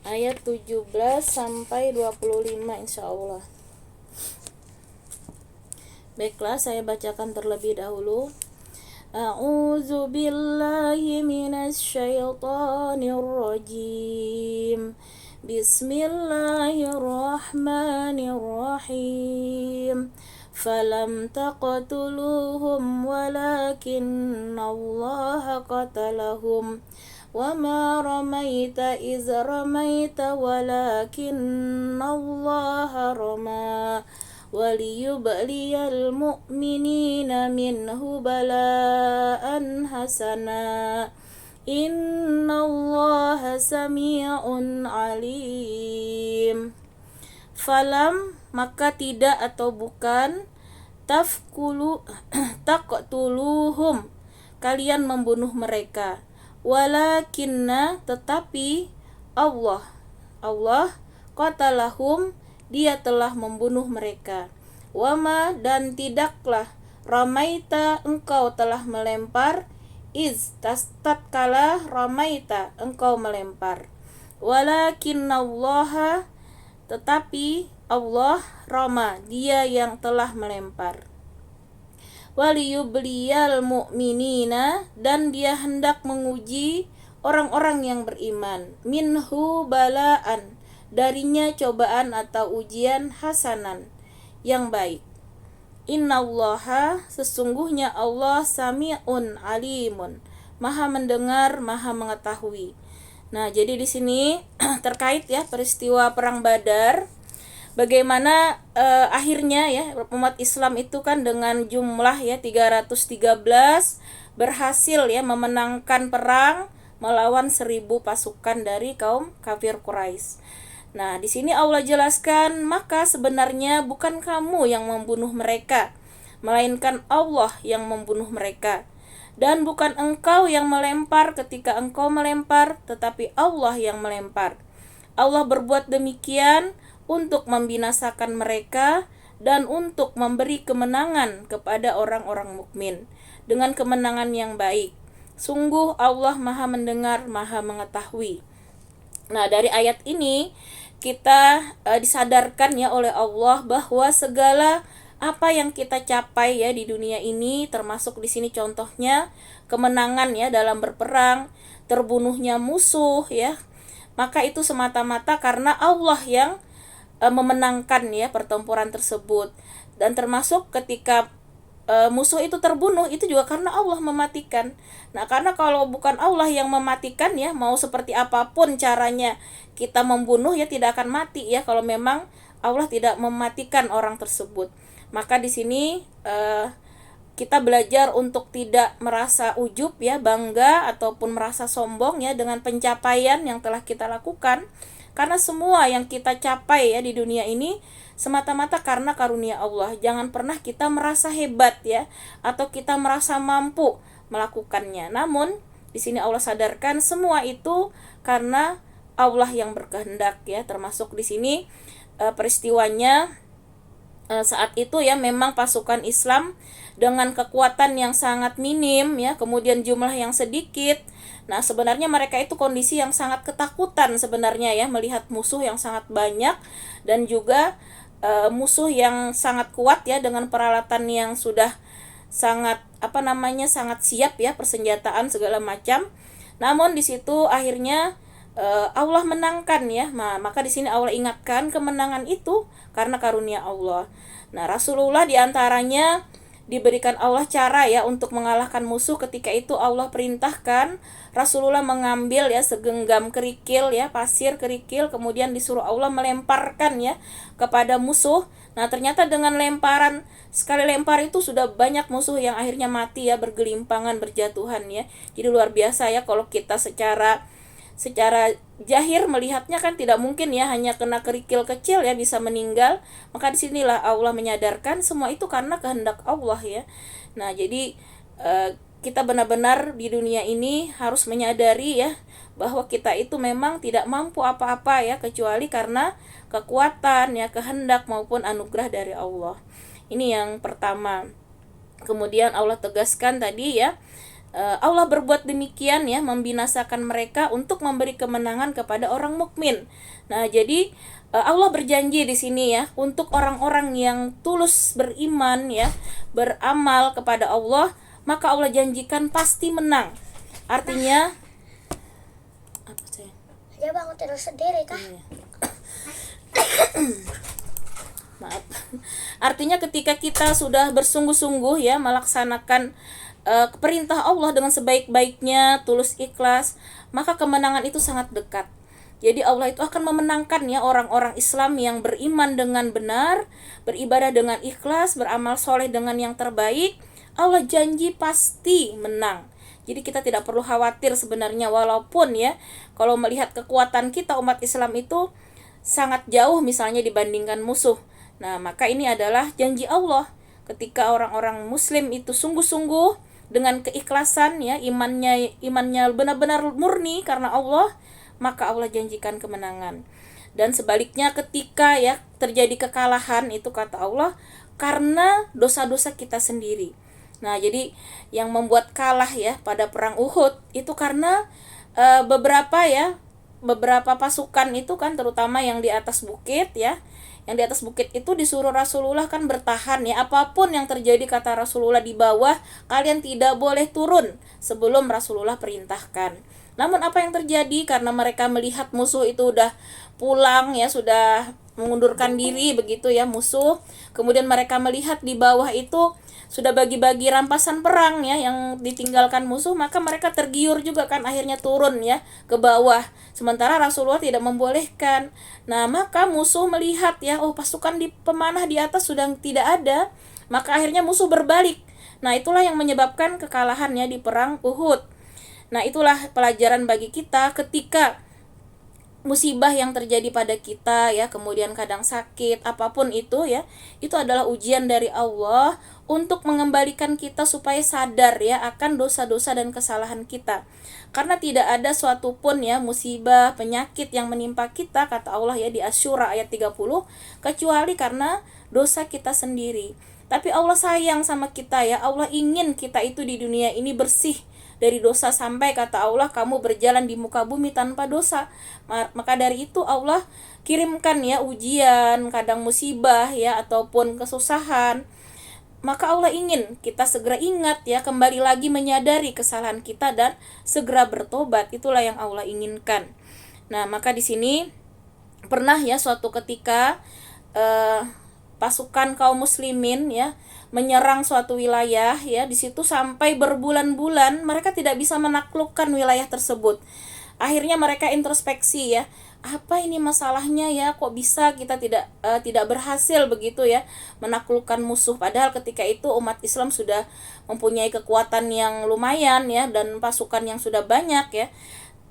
ayat 17 sampai 25 insyaallah. Baiklah, saya bacakan terlebih dahulu. A'udzu billahi minasy syaithanir rajim. Bismillahirrahmanirrahim. Falam taqtuluhum walakinallaha qatalahum wama ramaita iz ramaita walakinallaha rama waliyubliyal mu'minina minhu bala'an hasana innallaha sami'un alim. Falam, maka tidak atau bukan, taqtuluhum, kalian membunuh mereka, walakinna, tetapi Allah qatalahum, dia telah membunuh mereka, wama, dan tidaklah, ramaita, engkau telah melempar, tatkala ramaita, engkau melempar, walakinallaha, tetapi Allah, rama, dia yang telah melempar, waliyubliyal mu'minina, dan dia hendak menguji orang-orang yang beriman, minhu balaan, darinya cobaan atau ujian, hasanan, yang baik. Innallaha, sesungguhnya Allah, sami'un alimun, maha mendengar, maha mengetahui. Nah, jadi di sini terkait ya peristiwa perang Badar, bagaimana akhirnya ya umat Islam itu kan dengan jumlah ya 313 berhasil ya memenangkan perang melawan 1000 pasukan dari kaum kafir Quraisy. Nah, di sini Allah jelaskan, maka sebenarnya bukan kamu yang membunuh mereka, melainkan Allah yang membunuh mereka. Dan bukan engkau yang melempar ketika engkau melempar, tetapi Allah yang melempar. Allah berbuat demikian untuk membinasakan mereka dan untuk memberi kemenangan kepada orang-orang mukmin dengan kemenangan yang baik. Sungguh Allah Maha mendengar, Maha mengetahui. Nah, dari ayat ini kita disadarkan ya oleh Allah bahwa segala apa yang kita capai ya di dunia ini, termasuk di sini contohnya kemenangan ya dalam berperang, terbunuhnya musuh ya, maka itu semata-mata karena Allah yang memenangkan ya pertempuran tersebut. Dan termasuk ketika musuh itu terbunuh, itu juga karena Allah mematikan. Nah, karena kalau bukan Allah yang mematikan ya, mau seperti apapun caranya kita membunuh ya tidak akan mati ya kalau memang Allah tidak mematikan orang tersebut. Maka di sini kita belajar untuk tidak merasa ujub ya, bangga ataupun merasa sombong ya dengan pencapaian yang telah kita lakukan. Karena semua yang kita capai ya di dunia ini semata-mata karena karunia Allah. Jangan pernah kita merasa hebat ya, atau kita merasa mampu melakukannya. Namun di sini Allah sadarkan semua itu karena Allah yang berkehendak ya. Termasuk di sini peristiwanya saat itu ya memang pasukan Islam dengan kekuatan yang sangat minim ya, kemudian jumlah yang sedikit. Nah, sebenarnya mereka itu kondisi yang sangat ketakutan sebenarnya ya, melihat musuh yang sangat banyak dan juga musuh yang sangat kuat ya dengan peralatan yang sudah sangat sangat siap ya, persenjataan segala macam. Namun di situ akhirnya Allah menangkan ya. Nah, maka di sini Allah ingatkan kemenangan itu karena karunia Allah. Nah, Rasulullah diantaranya diberikan Allah cara ya untuk mengalahkan musuh. Ketika itu Allah perintahkan Rasulullah mengambil ya segenggam kerikil ya, pasir kerikil, kemudian disuruh Allah melemparkan ya kepada musuh. Nah, ternyata dengan lemparan, sekali lempar itu sudah banyak musuh yang akhirnya mati ya, bergelimpangan, berjatuhan ya. Jadi luar biasa ya, kalau kita secara jahir melihatnya kan tidak mungkin ya, hanya kena kerikil kecil ya bisa meninggal. Maka disinilah Allah menyadarkan semua itu karena kehendak Allah ya. Nah, jadi kita benar-benar di dunia ini harus menyadari ya bahwa kita itu memang tidak mampu apa-apa ya, kecuali karena kekuatan ya, kehendak maupun anugerah dari Allah. Ini yang pertama. Kemudian Allah tegaskan tadi ya, Allah berbuat demikian ya, membinasakan mereka untuk memberi kemenangan kepada orang mukmin. Nah, jadi Allah berjanji di sini ya untuk orang-orang yang tulus beriman ya, beramal kepada Allah, maka Allah janjikan pasti menang. Artinya apa sih? Dia bangun tidur sendiri kah? Maaf. Artinya ketika kita sudah bersungguh-sungguh ya melaksanakan perintah Allah dengan sebaik-baiknya, tulus ikhlas, maka kemenangan itu sangat dekat. Jadi Allah itu akan memenangkan ya orang-orang Islam yang beriman dengan benar, beribadah dengan ikhlas, beramal soleh dengan yang terbaik. Allah janji pasti menang. Jadi kita tidak perlu khawatir sebenarnya, walaupun ya kalau melihat kekuatan kita umat Islam itu sangat jauh misalnya dibandingkan musuh. Nah, maka ini adalah janji Allah. Ketika orang-orang muslim itu sungguh-sungguh dengan keikhlasan ya, imannya benar-benar murni karena Allah, maka Allah janjikan kemenangan. Dan sebaliknya ketika ya terjadi kekalahan, itu kata Allah karena dosa-dosa kita sendiri. Nah, jadi yang membuat kalah ya pada perang Uhud itu karena beberapa pasukan itu kan, terutama yang di atas bukit ya. Yang di atas bukit itu disuruh Rasulullah kan bertahan ya, apapun yang terjadi kata Rasulullah di bawah, kalian tidak boleh turun sebelum Rasulullah perintahkan. Namun apa yang terjadi karena mereka melihat musuh itu udah pulang ya, sudah mengundurkan diri begitu ya musuh. Kemudian mereka melihat di bawah itu sudah bagi-bagi rampasan perang ya yang ditinggalkan musuh, maka mereka tergiur juga kan, akhirnya turun ya ke bawah. Sementara Rasulullah tidak membolehkan. Nah, maka musuh melihat ya, oh pasukan di pemanah di atas sudah tidak ada, maka akhirnya musuh berbalik. Nah, itulah yang menyebabkan kekalahan ya di perang Uhud. Nah, itulah pelajaran bagi kita ketika musibah yang terjadi pada kita ya, kemudian kadang sakit, apapun itu ya, itu adalah ujian dari Allah untuk mengembalikan kita supaya sadar ya akan dosa-dosa dan kesalahan kita. Karena tidak ada suatu pun ya musibah, penyakit yang menimpa kita, kata Allah ya di Asy-Syura ayat 30, kecuali karena dosa kita sendiri. Tapi Allah sayang sama kita ya, Allah ingin kita itu di dunia ini bersih dari dosa, sampai kata Allah kamu berjalan di muka bumi tanpa dosa. Maka dari itu Allah kirimkan ya ujian, kadang musibah ya ataupun kesusahan. Maka Allah ingin kita segera ingat ya, kembali lagi menyadari kesalahan kita dan segera bertobat. Itulah yang Allah inginkan. Nah, maka di sini pernah ya suatu ketika pasukan kaum muslimin ya menyerang suatu wilayah ya, di situ sampai berbulan-bulan mereka tidak bisa menaklukkan wilayah tersebut. Akhirnya mereka introspeksi ya, apa ini masalahnya ya, kok bisa kita tidak berhasil begitu ya menaklukkan musuh, padahal ketika itu umat Islam sudah mempunyai kekuatan yang lumayan ya dan pasukan yang sudah banyak ya.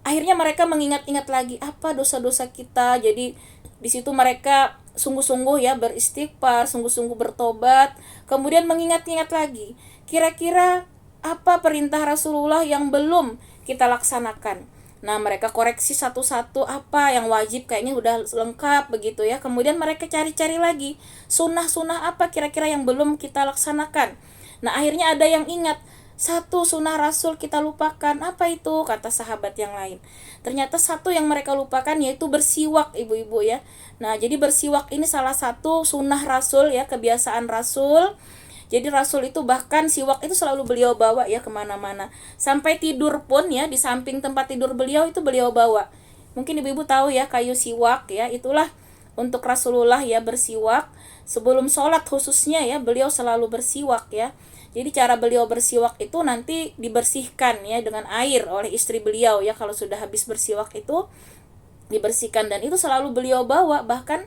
Akhirnya mereka mengingat-ingat lagi apa dosa-dosa kita. Jadi di situ mereka sungguh-sungguh ya beristighfar, sungguh-sungguh bertobat, kemudian mengingat-ingat lagi, kira-kira apa perintah Rasulullah yang belum kita laksanakan. Nah, mereka koreksi satu-satu, apa yang wajib kayaknya udah lengkap begitu ya. Kemudian mereka cari-cari lagi, sunnah-sunnah apa kira-kira yang belum kita laksanakan. Nah, akhirnya ada yang ingat, satu sunnah Rasul kita lupakan. Apa itu? Kata sahabat yang lain. Ternyata satu yang mereka lupakan yaitu bersiwak, ibu-ibu ya. Nah, jadi bersiwak ini salah satu sunnah Rasul ya, kebiasaan Rasul. Jadi Rasul itu bahkan siwak itu selalu beliau bawa ya kemana-mana. Sampai tidur pun ya, di samping tempat tidur beliau itu beliau bawa. Mungkin ibu-ibu tahu ya kayu siwak ya, itulah untuk Rasulullah ya bersiwak. Sebelum sholat khususnya ya, beliau selalu bersiwak ya. Jadi cara beliau bersiwak itu nanti dibersihkan ya dengan air oleh istri beliau ya, kalau sudah habis bersiwak itu dibersihkan, dan itu selalu beliau bawa. Bahkan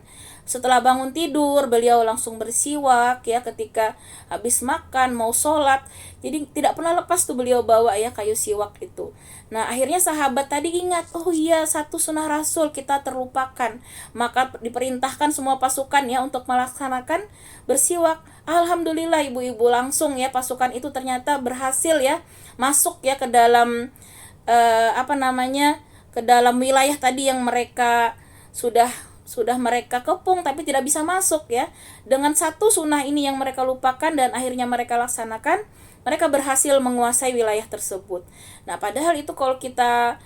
setelah bangun tidur beliau langsung bersiwak ya, ketika habis makan mau sholat. Jadi tidak pernah lepas tuh beliau bawa ya kayu siwak itu. Nah, akhirnya sahabat tadi ingat, oh iya satu sunnah Rasul kita terlupakan. Maka diperintahkan semua pasukan ya untuk melaksanakan bersiwak. Alhamdulillah ibu-ibu, langsung ya pasukan itu ternyata berhasil ya masuk ya ke dalam ke dalam wilayah tadi yang mereka sudah mereka kepung tapi tidak bisa masuk ya. Dengan satu sunnah ini yang mereka lupakan dan akhirnya mereka laksanakan, mereka berhasil menguasai wilayah tersebut. Nah, padahal itu kalau kita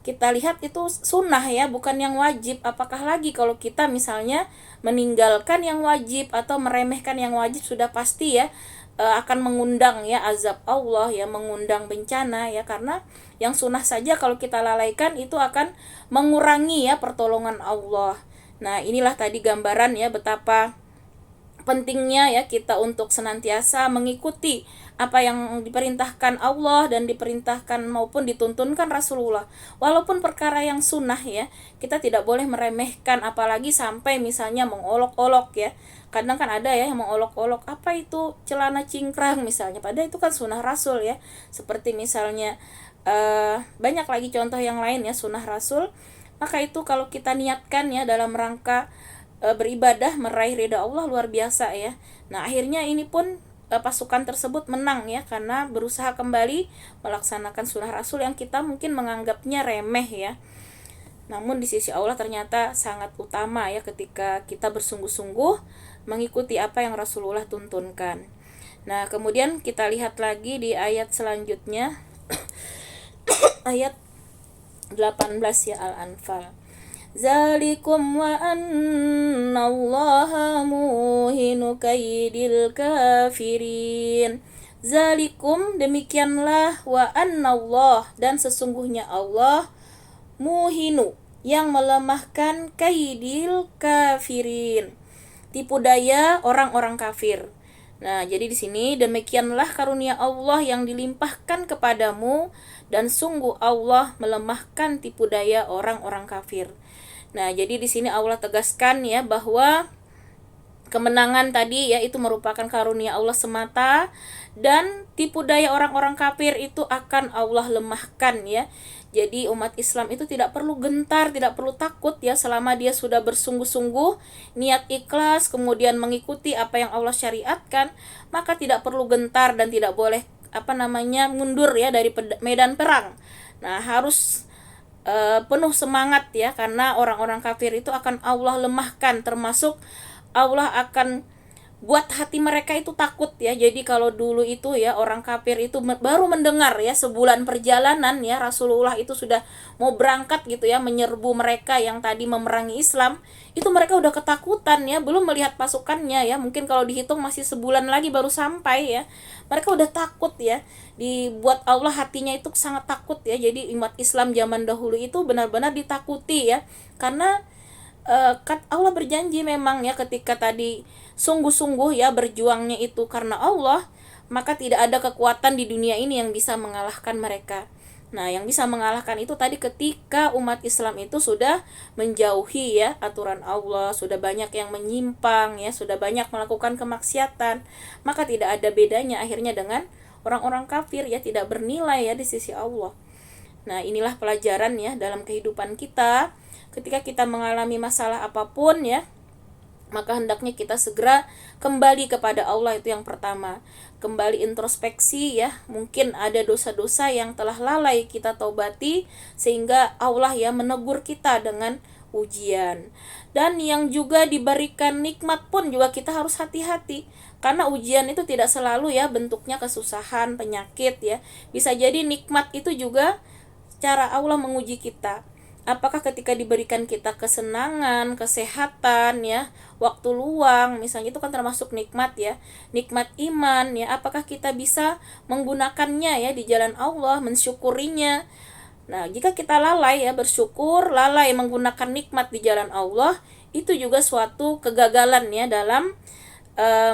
lihat itu sunnah ya, bukan yang wajib. Apakah lagi kalau kita misalnya meninggalkan yang wajib atau meremehkan yang wajib, sudah pasti ya akan mengundang ya azab Allah ya, mengundang bencana ya, karena yang sunnah saja kalau kita lalaikan itu akan mengurangi ya pertolongan Allah. Nah, inilah tadi gambaran ya betapa pentingnya ya kita untuk senantiasa mengikuti apa yang diperintahkan Allah dan diperintahkan maupun dituntunkan Rasulullah. Walaupun perkara yang sunnah ya, kita tidak boleh meremehkan, apalagi sampai misalnya mengolok-olok ya. Kadang kan ada ya yang mengolok-olok, apa itu celana cingkrang misalnya, padahal itu kan sunnah Rasul ya. Seperti misalnya banyak lagi contoh yang lain ya sunnah Rasul. Maka itu kalau kita niatkan ya dalam rangka beribadah meraih ridha Allah, luar biasa ya. Nah, akhirnya ini pun pasukan tersebut menang ya, karena berusaha kembali melaksanakan sunnah Rasul yang kita mungkin menganggapnya remeh ya. Namun di sisi Allah ternyata sangat utama ya ketika kita bersungguh-sungguh mengikuti apa yang Rasulullah tuntunkan. Nah, kemudian kita lihat lagi di ayat selanjutnya ayat 18 ya, Al-Anfal. Zalikum wa annallaha muhinu kaidil kafirin. Zalikum, demikianlah, wa annallah, dan sesungguhnya Allah, muhinu, yang melemahkan, kaidil kafirin, tipu daya orang-orang kafir. Nah, jadi di sini demikianlah karunia Allah yang dilimpahkan kepadamu, dan sungguh Allah melemahkan tipu daya orang-orang kafir. Nah, jadi di sini Allah tegaskan ya bahwa kemenangan tadi ya itu merupakan karunia Allah semata, dan tipu daya orang-orang kafir itu akan Allah lemahkan ya. Jadi umat Islam itu tidak perlu gentar, tidak perlu takut ya, selama dia sudah bersungguh-sungguh, niat ikhlas, kemudian mengikuti apa yang Allah syariatkan, maka tidak perlu gentar dan tidak boleh mundur ya dari medan perang. Nah, harus penuh semangat ya, karena orang-orang kafir itu akan Allah lemahkan, termasuk Allah akan buat hati mereka itu takut ya. Jadi kalau dulu itu ya orang kafir itu baru mendengar ya sebulan perjalanan ya Rasulullah itu sudah mau berangkat gitu ya menyerbu mereka yang tadi memerangi Islam, itu mereka udah ketakutan ya, belum melihat pasukannya ya, mungkin kalau dihitung masih sebulan lagi baru sampai ya. Mereka udah takut ya, dibuat Allah hatinya itu sangat takut ya. Jadi umat Islam zaman dahulu itu benar-benar ditakuti ya, karena Allah berjanji memang ya, ketika tadi sungguh-sungguh ya berjuangnya itu karena Allah, maka tidak ada kekuatan di dunia ini yang bisa mengalahkan mereka. Nah, yang bisa mengalahkan itu tadi ketika umat Islam itu sudah menjauhi ya aturan Allah, sudah banyak yang menyimpang ya, sudah banyak melakukan kemaksiatan, maka tidak ada bedanya akhirnya dengan orang-orang kafir ya, tidak bernilai ya di sisi Allah. Nah, inilah pelajaran ya dalam kehidupan kita. Ketika kita mengalami masalah apapun ya, maka hendaknya kita segera kembali kepada Allah, itu yang pertama. Kembali introspeksi ya, mungkin ada dosa-dosa yang telah lalai kita taubati, sehingga Allah ya menegur kita dengan ujian. Dan yang juga diberikan nikmat pun juga kita harus hati-hati, karena ujian itu tidak selalu ya bentuknya kesusahan, penyakit ya. Bisa jadi nikmat itu juga cara Allah menguji kita. Apakah ketika diberikan kita kesenangan, kesehatan ya, waktu luang misalnya, itu kan termasuk nikmat ya, nikmat iman ya, apakah kita bisa menggunakannya ya di jalan Allah, mensyukurinya. Nah, jika kita lalai ya bersyukur, lalai menggunakan nikmat di jalan Allah, itu juga suatu kegagalan ya dalam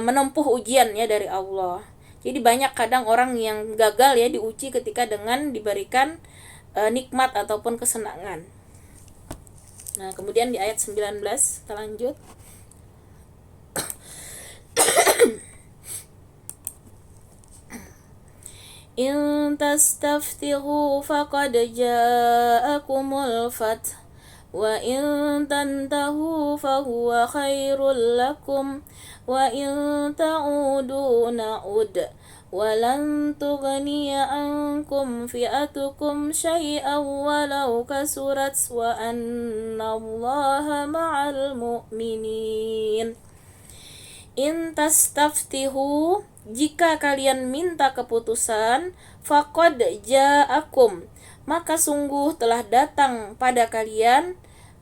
menempuh ujian ya dari Allah. Jadi banyak kadang orang yang gagal ya diuji ketika dengan diberikan nikmat ataupun kesenangan. Nah, kemudian di ayat 19 kita lanjut. In tastaftihu faqad ja'akumul fath wa in tantahu fahuwa khairul lakum wa in ta'udu na'ud walan tughniya ankum fi'atukum syai'an walau kasurat wa annallaha ma'al mu'minin. In tastaftihu, jika kalian minta keputusan, faqad ja'akum, maka sungguh telah datang pada kalian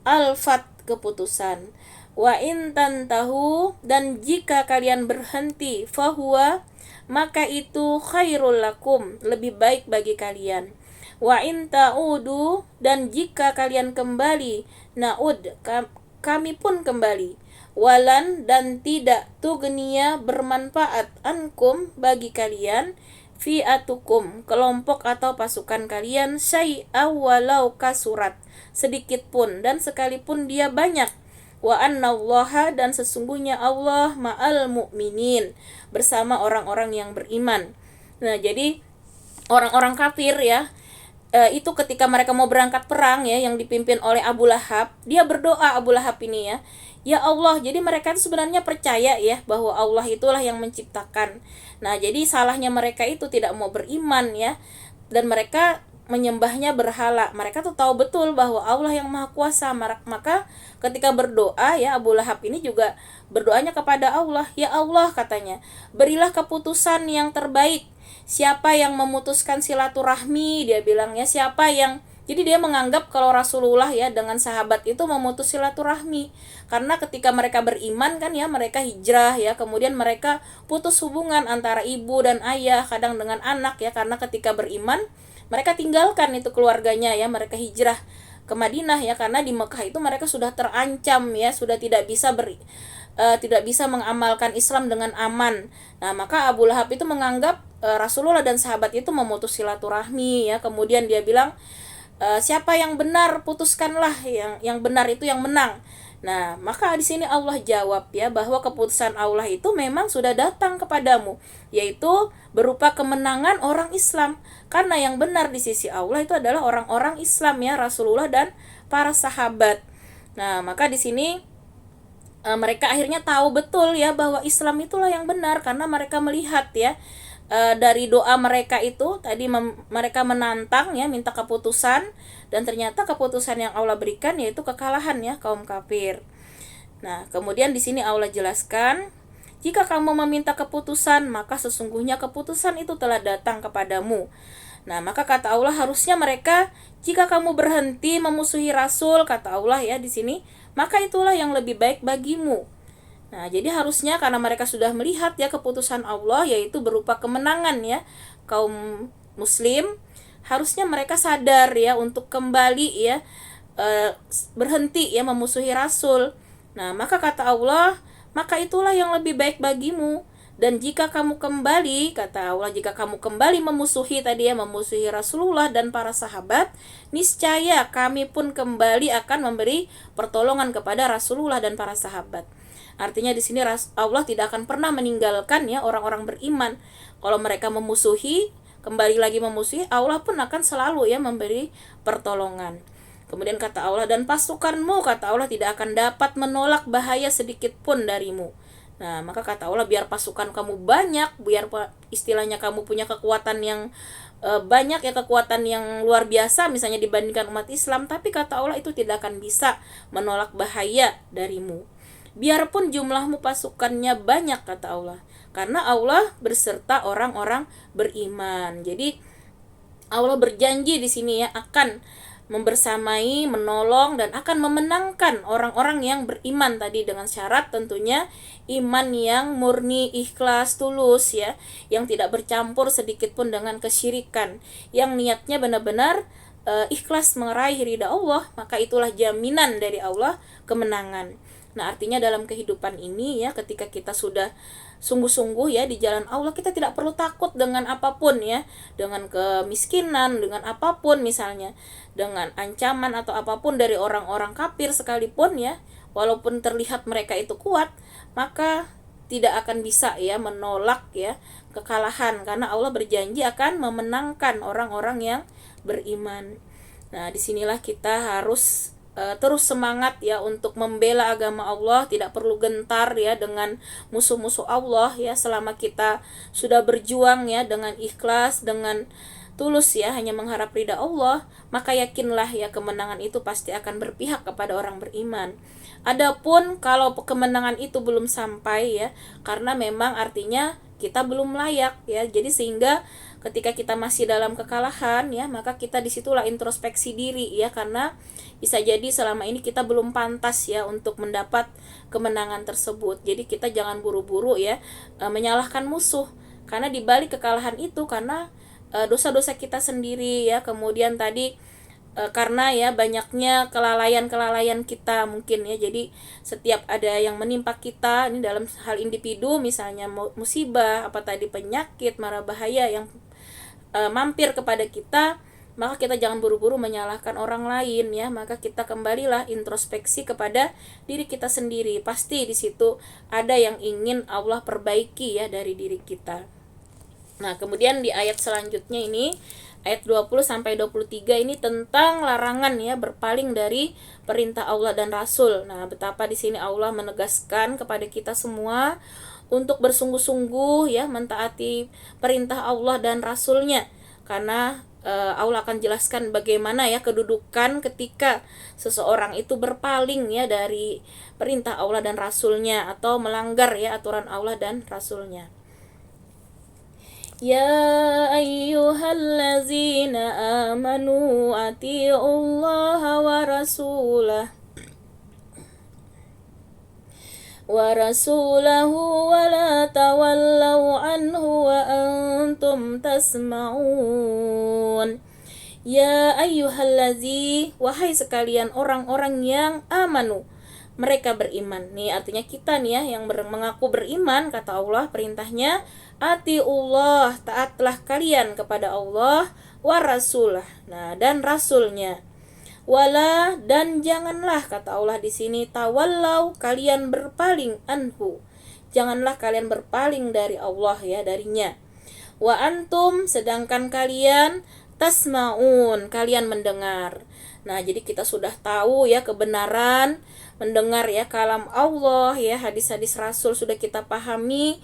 al-fat, keputusan. Wa in tantahu, dan jika kalian berhenti, fahuwa, maka itu khairul lakum, lebih baik bagi kalian. Wa in ta'udu, dan jika kalian kembali, na'ud, kami pun kembali. Walan, dan tidak, tugnia, bermanfaat, ankum, bagi kalian, fi'atukum, kelompok atau pasukan kalian, syai'a walau kasurat, sedikit pun dan sekalipun dia banyak. Wa annallaha, dan sesungguhnya Allah, ma'al mu'minin, bersama orang-orang yang beriman. Nah, jadi orang-orang kafir ya, itu ketika mereka mau berangkat perang ya, yang dipimpin oleh Abu Lahab, dia berdoa, Abu Lahab ini ya Allah. Jadi mereka itu sebenarnya percaya ya bahwa Allah itulah yang menciptakan. Nah, jadi salahnya mereka itu tidak mau beriman ya, dan mereka menyembahnya berhala. Mereka tuh tahu betul bahwa Allah yang maha kuasa. Maka ketika berdoa ya, Abu Lahab ini juga berdoanya kepada Allah. Ya Allah, katanya, berilah keputusan yang terbaik. Siapa yang memutuskan silaturahmi, dia bilang ya, siapa yang, jadi dia menganggap kalau Rasulullah ya dengan sahabat itu memutus silaturahmi. Karena ketika mereka beriman kan ya, mereka hijrah ya, kemudian mereka putus hubungan antara ibu dan ayah, kadang dengan anak ya, karena ketika beriman mereka tinggalkan itu keluarganya ya, mereka hijrah ke Madinah ya, karena di Mekah itu mereka sudah terancam ya, sudah tidak bisa mengamalkan Islam dengan aman. Nah, maka Abu Lahab itu menganggap Rasulullah dan sahabat itu memutus silaturahmi ya. Kemudian dia bilang, siapa yang benar, putuskanlah, yang benar itu yang menang. Nah, maka di sini Allah jawab ya, bahwa keputusan Allah itu memang sudah datang kepadamu, yaitu berupa kemenangan orang Islam. Karena yang benar di sisi Allah itu adalah orang-orang Islam ya, Rasulullah dan para sahabat. Nah, maka di sini mereka akhirnya tahu betul ya bahwa Islam itulah yang benar, karena mereka melihat ya, dari doa mereka itu tadi, mereka menantang ya, minta keputusan, dan ternyata keputusan yang Allah berikan yaitu kekalahan ya kaum kafir. Nah, kemudian di sini Allah jelaskan, jika kamu meminta keputusan, maka sesungguhnya keputusan itu telah datang kepadamu. Nah, maka kata Allah, harusnya mereka, jika kamu berhenti memusuhi Rasul, kata Allah ya di sini, maka itulah yang lebih baik bagimu. Nah, jadi harusnya karena mereka sudah melihat ya keputusan Allah, yaitu berupa kemenangan ya kaum muslim, harusnya mereka sadar ya untuk kembali ya, berhenti ya memusuhi Rasul. Nah, maka kata Allah, maka itulah yang lebih baik bagimu. Dan jika kamu kembali, kata Allah, jika kamu kembali memusuhi tadi ya, memusuhi Rasulullah dan para sahabat, niscaya kami pun kembali akan memberi pertolongan kepada Rasulullah dan para sahabat. Artinya di sini Allah tidak akan pernah meninggalkan ya orang-orang beriman. Kalau mereka memusuhi, kembali lagi memusuhi, Allah pun akan selalu ya memberi pertolongan. Kemudian kata Allah, dan pasukanmu, kata Allah, tidak akan dapat menolak bahaya sedikit pun darimu. Nah, maka kata Allah, biar pasukan kamu banyak, biar istilahnya kamu punya kekuatan yang banyak ya, kekuatan yang luar biasa misalnya dibandingkan umat Islam, tapi kata Allah itu tidak akan bisa menolak bahaya darimu. Biarpun jumlahmu pasukannya banyak, kata Allah, karena Allah berserta orang-orang beriman. Jadi Allah berjanji di sini ya akan membersamai, menolong, dan akan memenangkan orang-orang yang beriman tadi, dengan syarat tentunya iman yang murni, ikhlas, tulus ya, yang tidak bercampur sedikit pun dengan kesyirikan, yang niatnya benar-benar ikhlas meraih ridha Allah, maka itulah jaminan dari Allah kemenangan. Nah, artinya dalam kehidupan ini ya, ketika kita sudah sungguh-sungguh ya di jalan Allah, kita tidak perlu takut dengan apapun ya, dengan kemiskinan, dengan apapun misalnya, dengan ancaman atau apapun dari orang-orang kafir sekalipun ya, walaupun terlihat mereka itu kuat, maka tidak akan bisa ya menolak ya kekalahan, karena Allah berjanji akan memenangkan orang-orang yang beriman. Nah, disinilah kita harus terus semangat ya untuk membela agama Allah, tidak perlu gentar ya dengan musuh-musuh Allah ya, selama kita sudah berjuang ya dengan ikhlas, dengan tulus ya hanya mengharap ridha Allah, maka yakinlah ya kemenangan itu pasti akan berpihak kepada orang beriman. Adapun kalau kemenangan itu belum sampai ya, karena memang artinya kita belum layak ya. Jadi sehingga ketika kita masih dalam kekalahan ya, maka kita disitulah introspeksi diri ya, karena bisa jadi selama ini kita belum pantas ya untuk mendapat kemenangan tersebut. Jadi kita jangan buru-buru ya menyalahkan musuh, karena dibalik kekalahan itu karena dosa-dosa kita sendiri ya. Kemudian tadi karena ya banyaknya kelalaian kita mungkin ya. Jadi setiap ada yang menimpa kita ini dalam hal individu, misalnya musibah, apa tadi penyakit, mara bahaya yang mampir kepada kita, maka kita jangan buru-buru menyalahkan orang lain ya. Maka kita kembalilah introspeksi kepada diri kita sendiri. Pasti di situ ada yang ingin Allah perbaiki ya dari diri kita. Nah, kemudian di ayat selanjutnya ini, ayat 20 sampai 23 ini tentang larangan ya berpaling dari perintah Allah dan Rasul. Nah, betapa di sini Allah menegaskan kepada kita semua untuk bersungguh-sungguh ya mentaati perintah Allah dan Rasul-Nya. Karena Allah akan jelaskan bagaimana ya kedudukan ketika seseorang itu berpaling ya dari perintah Allah dan Rasul-Nya atau melanggar ya aturan Allah dan Rasul-Nya. Ya ayyuhallazina amanu ati'ullaha wa rasulahu wa la tawallaw anhu wa antum tasma'un. Ya ayyuhallazi, wahai sekalian orang-orang yang amanu, mereka beriman. Nih artinya kita nih ya yang mengaku beriman, kata Allah perintahnya, atiullah, taatlah kalian kepada Allah, wa rasulah, nah dan rasulnya, wala, dan janganlah, kata Allah di sini, tawallau, kalian berpaling, anhu, janganlah kalian berpaling dari Allah ya, darinya, wa antum, sedangkan kalian tasma'un, kalian mendengar. Nah, jadi kita sudah tahu ya kebenaran mendengar ya kalam Allah ya, hadis-hadis Rasul sudah kita pahami.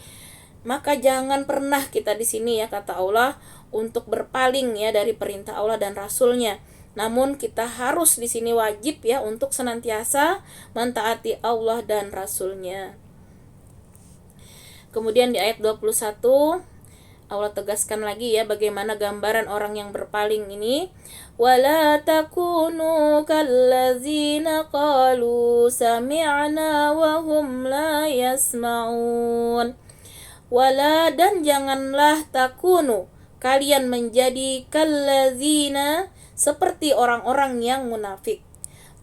Maka jangan pernah kita di sini ya, kata Allah, untuk berpaling ya dari perintah Allah dan Rasul-Nya. Namun kita harus di sini wajib ya untuk senantiasa mentaati Allah dan Rasul-Nya. Kemudian di ayat 21 Allah tegaskan lagi ya bagaimana gambaran orang yang berpaling ini. Wala takunu kallazina qalu sami'na wa hum la yasma'un. Wala, dan janganlah takunu, kalian menjadi kallazina, seperti orang-orang yang munafik.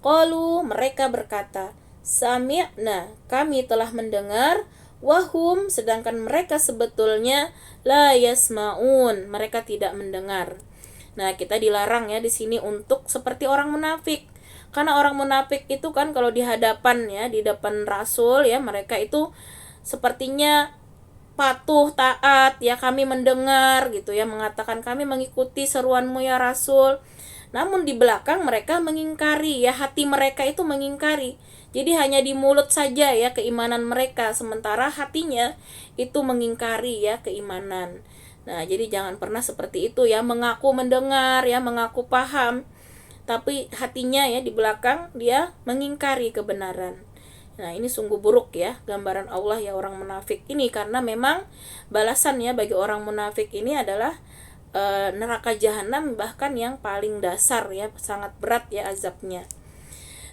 Qalu, mereka berkata, sami'na, kami telah mendengar, wahum, sedangkan mereka sebetulnya la yasma'un, mereka tidak mendengar. Nah, kita dilarang ya di sini untuk seperti orang munafik. Karena orang munafik itu kan kalau di hadapan ya, di depan Rasul ya, mereka itu sepertinya patuh, taat ya, kami mendengar gitu ya, mengatakan kami mengikuti seruanmu ya Rasul. Namun di belakang mereka mengingkari ya, hati mereka itu mengingkari. Jadi hanya di mulut saja ya keimanan mereka, sementara hatinya itu mengingkari ya keimanan. Nah, jadi jangan pernah seperti itu ya, mengaku mendengar ya, mengaku paham, tapi hatinya ya di belakang dia mengingkari kebenaran. Nah, ini sungguh buruk ya gambaran Allah ya orang munafik ini, karena memang balasan ya bagi orang munafik ini adalah neraka jahanam, bahkan yang paling dasar ya, sangat berat ya azabnya.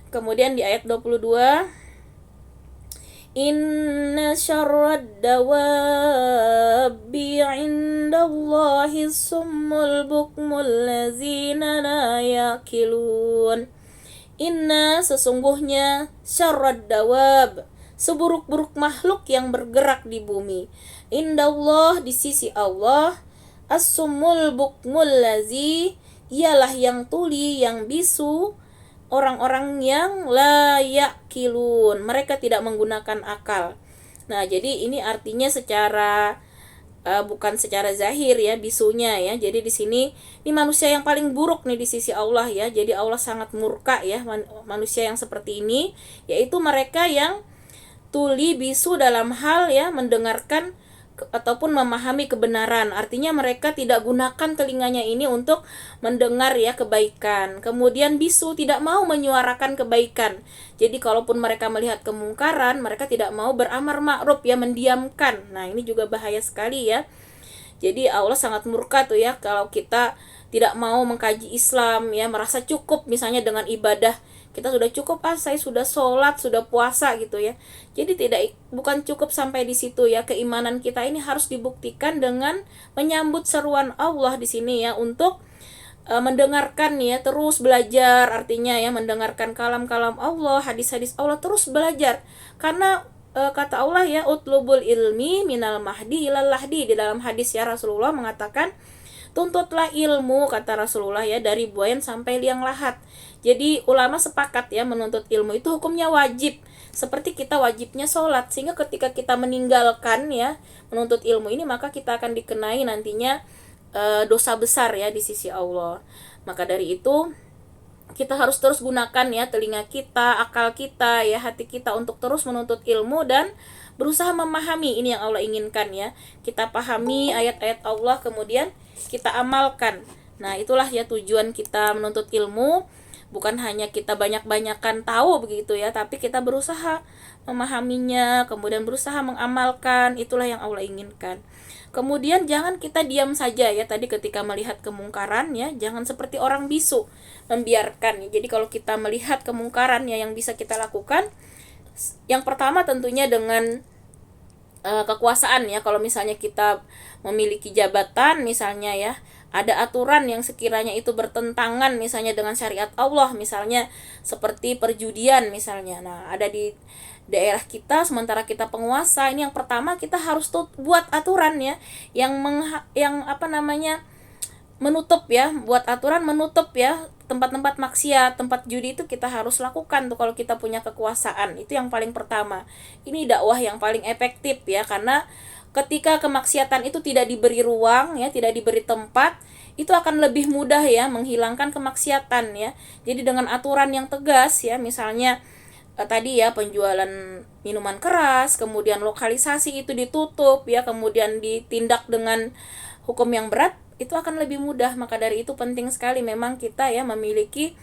Kemudian di ayat 22, inna syarrad dawabi indallahi summul bukmul lazina la yakilun. Inna, sesungguhnya, syarrad dawab, seburuk-buruk makhluk yang bergerak di bumi, indallah, di sisi Allah, as-summul bukmul lazi, ialah yang tuli, yang bisu, orang-orang yang la yakilun, mereka tidak menggunakan akal. Nah, jadi ini artinya secara bukan secara zahir ya bisunya ya. Jadi di sini ini manusia yang paling buruk nih di sisi Allah ya. Jadi Allah sangat murka ya manusia yang seperti ini, yaitu mereka yang tuli bisu dalam hal ya mendengarkan ataupun memahami kebenaran. Artinya mereka tidak gunakan telinganya ini untuk mendengar ya kebaikan. Kemudian bisu, tidak mau menyuarakan kebaikan. Jadi kalaupun mereka melihat kemungkaran, mereka tidak mau beramar ma'ruf ya, mendiamkan. Nah, ini juga bahaya sekali ya. Jadi Allah sangat murka tuh ya kalau kita tidak mau mengkaji Islam ya, merasa cukup misalnya dengan ibadah. Kita sudah cukup, saya sudah sholat, sudah puasa gitu ya. Jadi bukan cukup sampai di situ ya. Keimanan kita ini harus dibuktikan dengan menyambut seruan Allah di sini ya, untuk mendengarkan ya, terus belajar, artinya ya mendengarkan kalam-kalam Allah, hadis-hadis Allah, terus belajar. Karena kata Allah ya, utlubul ilmi minal mahdi ilal lahdi. Di dalam hadis ya, Rasulullah mengatakan, tuntutlah ilmu, kata Rasulullah ya, dari buayan sampai liang lahat. Jadi ulama sepakat ya, menuntut ilmu itu hukumnya wajib, seperti kita wajibnya sholat. Sehingga ketika kita meninggalkan ya menuntut ilmu ini, maka kita akan dikenai nantinya dosa besar ya di sisi Allah. Maka dari itu kita harus terus gunakan ya telinga kita, akal kita ya, hati kita untuk terus menuntut ilmu dan berusaha memahami ini yang Allah inginkan ya. Kita pahami ayat-ayat Allah, kemudian kita amalkan. Nah, itulah ya tujuan kita menuntut ilmu. Bukan hanya kita banyak-banyakan tahu begitu ya, tapi kita berusaha memahaminya, kemudian berusaha mengamalkan. Itulah yang Allah inginkan. Kemudian jangan kita diam saja ya, tadi ketika melihat kemungkaran ya, jangan seperti orang bisu membiarkan. Jadi kalau kita melihat kemungkaran ya, yang bisa kita lakukan, yang pertama tentunya dengan kekuasaan ya. Kalau misalnya kita memiliki jabatan misalnya ya, ada aturan yang sekiranya itu bertentangan misalnya dengan syariat Allah, misalnya seperti perjudian misalnya. Nah, ada di daerah kita, sementara kita penguasa, ini yang pertama kita harus buat aturan ya, yang menutup ya, buat aturan menutup ya tempat-tempat maksiat, tempat judi itu kita harus lakukan tuh kalau kita punya kekuasaan. Itu yang paling pertama. Ini dakwah yang paling efektif ya, karena ketika kemaksiatan itu tidak diberi ruang ya, tidak diberi tempat, itu akan lebih mudah ya menghilangkan kemaksiatan ya. Jadi dengan aturan yang tegas ya, misalnya tadi ya penjualan minuman keras, kemudian lokalisasi itu ditutup ya, kemudian ditindak dengan hukum yang berat, itu akan lebih mudah. Maka dari itu penting sekali memang kita ya memiliki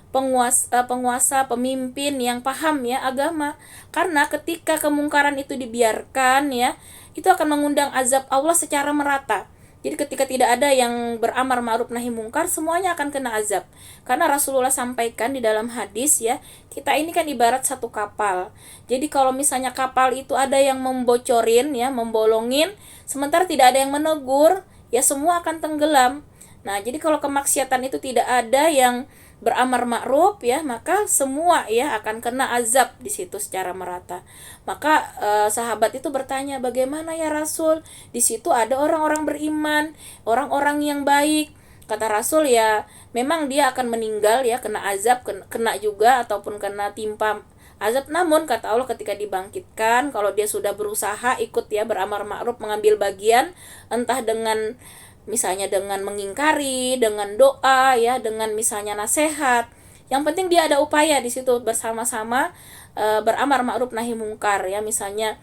penguasa, pemimpin yang paham ya agama. Karena ketika kemungkaran itu dibiarkan ya, itu akan mengundang azab Allah secara merata. Jadi ketika tidak ada yang beramar ma'ruf nahi mungkar, semuanya akan kena azab. Karena Rasulullah sampaikan di dalam hadis ya, kita ini kan ibarat satu kapal. Jadi kalau misalnya kapal itu ada yang membocorin ya, membolongin, sementara tidak ada yang menegur, ya semua akan tenggelam. Nah, jadi kalau kemaksiatan itu tidak ada yang beramar ma'ruf ya, maka semua ya akan kena azab di situ secara merata. Maka sahabat itu bertanya, bagaimana ya Rasul? Di situ ada orang-orang beriman, orang-orang yang baik. Kata Rasul ya, memang dia akan meninggal ya, kena azab, kena juga ataupun kena timpa azab. Namun kata Allah ketika dibangkitkan, kalau dia sudah berusaha ikut ya beramar ma'ruf, mengambil bagian, entah dengan misalnya dengan mengingkari, dengan doa ya, dengan misalnya nasihat. Yang penting dia ada upaya di situ bersama-sama beramar ma'ruf nahi mungkar ya. Misalnya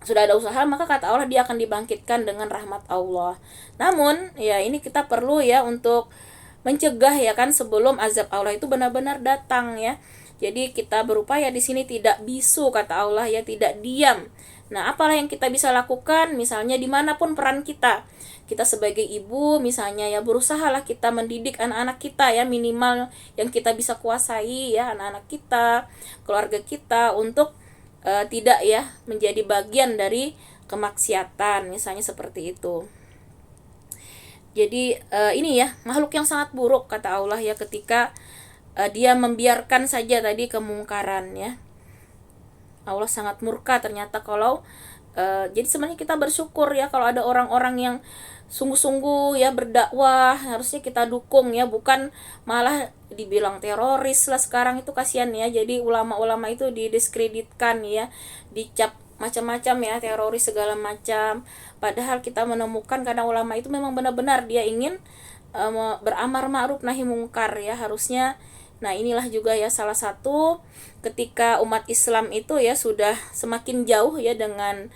sudah ada usaha, maka kata Allah dia akan dibangkitkan dengan rahmat Allah. Namun ya ini kita perlu ya untuk mencegah ya kan, sebelum azab Allah itu benar-benar datang ya. Jadi kita berupaya di sini tidak bisu, kata Allah ya, tidak diam. Nah, apalah yang kita bisa lakukan? Misalnya dimanapun peran kita sebagai ibu misalnya ya, berusahalah kita mendidik anak-anak kita ya, minimal yang kita bisa kuasai ya, anak-anak kita, keluarga kita, untuk tidak ya menjadi bagian dari kemaksiatan, misalnya seperti itu. Jadi ini ya makhluk yang sangat buruk, kata Allah ya, ketika dia membiarkan saja tadi kemungkaran ya. Allah sangat murka ternyata kalau jadi sebenarnya kita bersyukur ya kalau ada orang-orang yang sungguh-sungguh ya berdakwah, harusnya kita dukung ya, bukan malah dibilang teroris lah sekarang, itu kasihan ya. Jadi ulama-ulama itu didiskreditkan ya, dicap macam-macam ya, teroris segala macam. Padahal kita menemukan kadang ulama itu memang benar-benar dia ingin beramar ma'ruf nahi mungkar ya, harusnya. Nah, inilah juga ya salah satu ketika umat Islam itu ya sudah semakin jauh ya dengan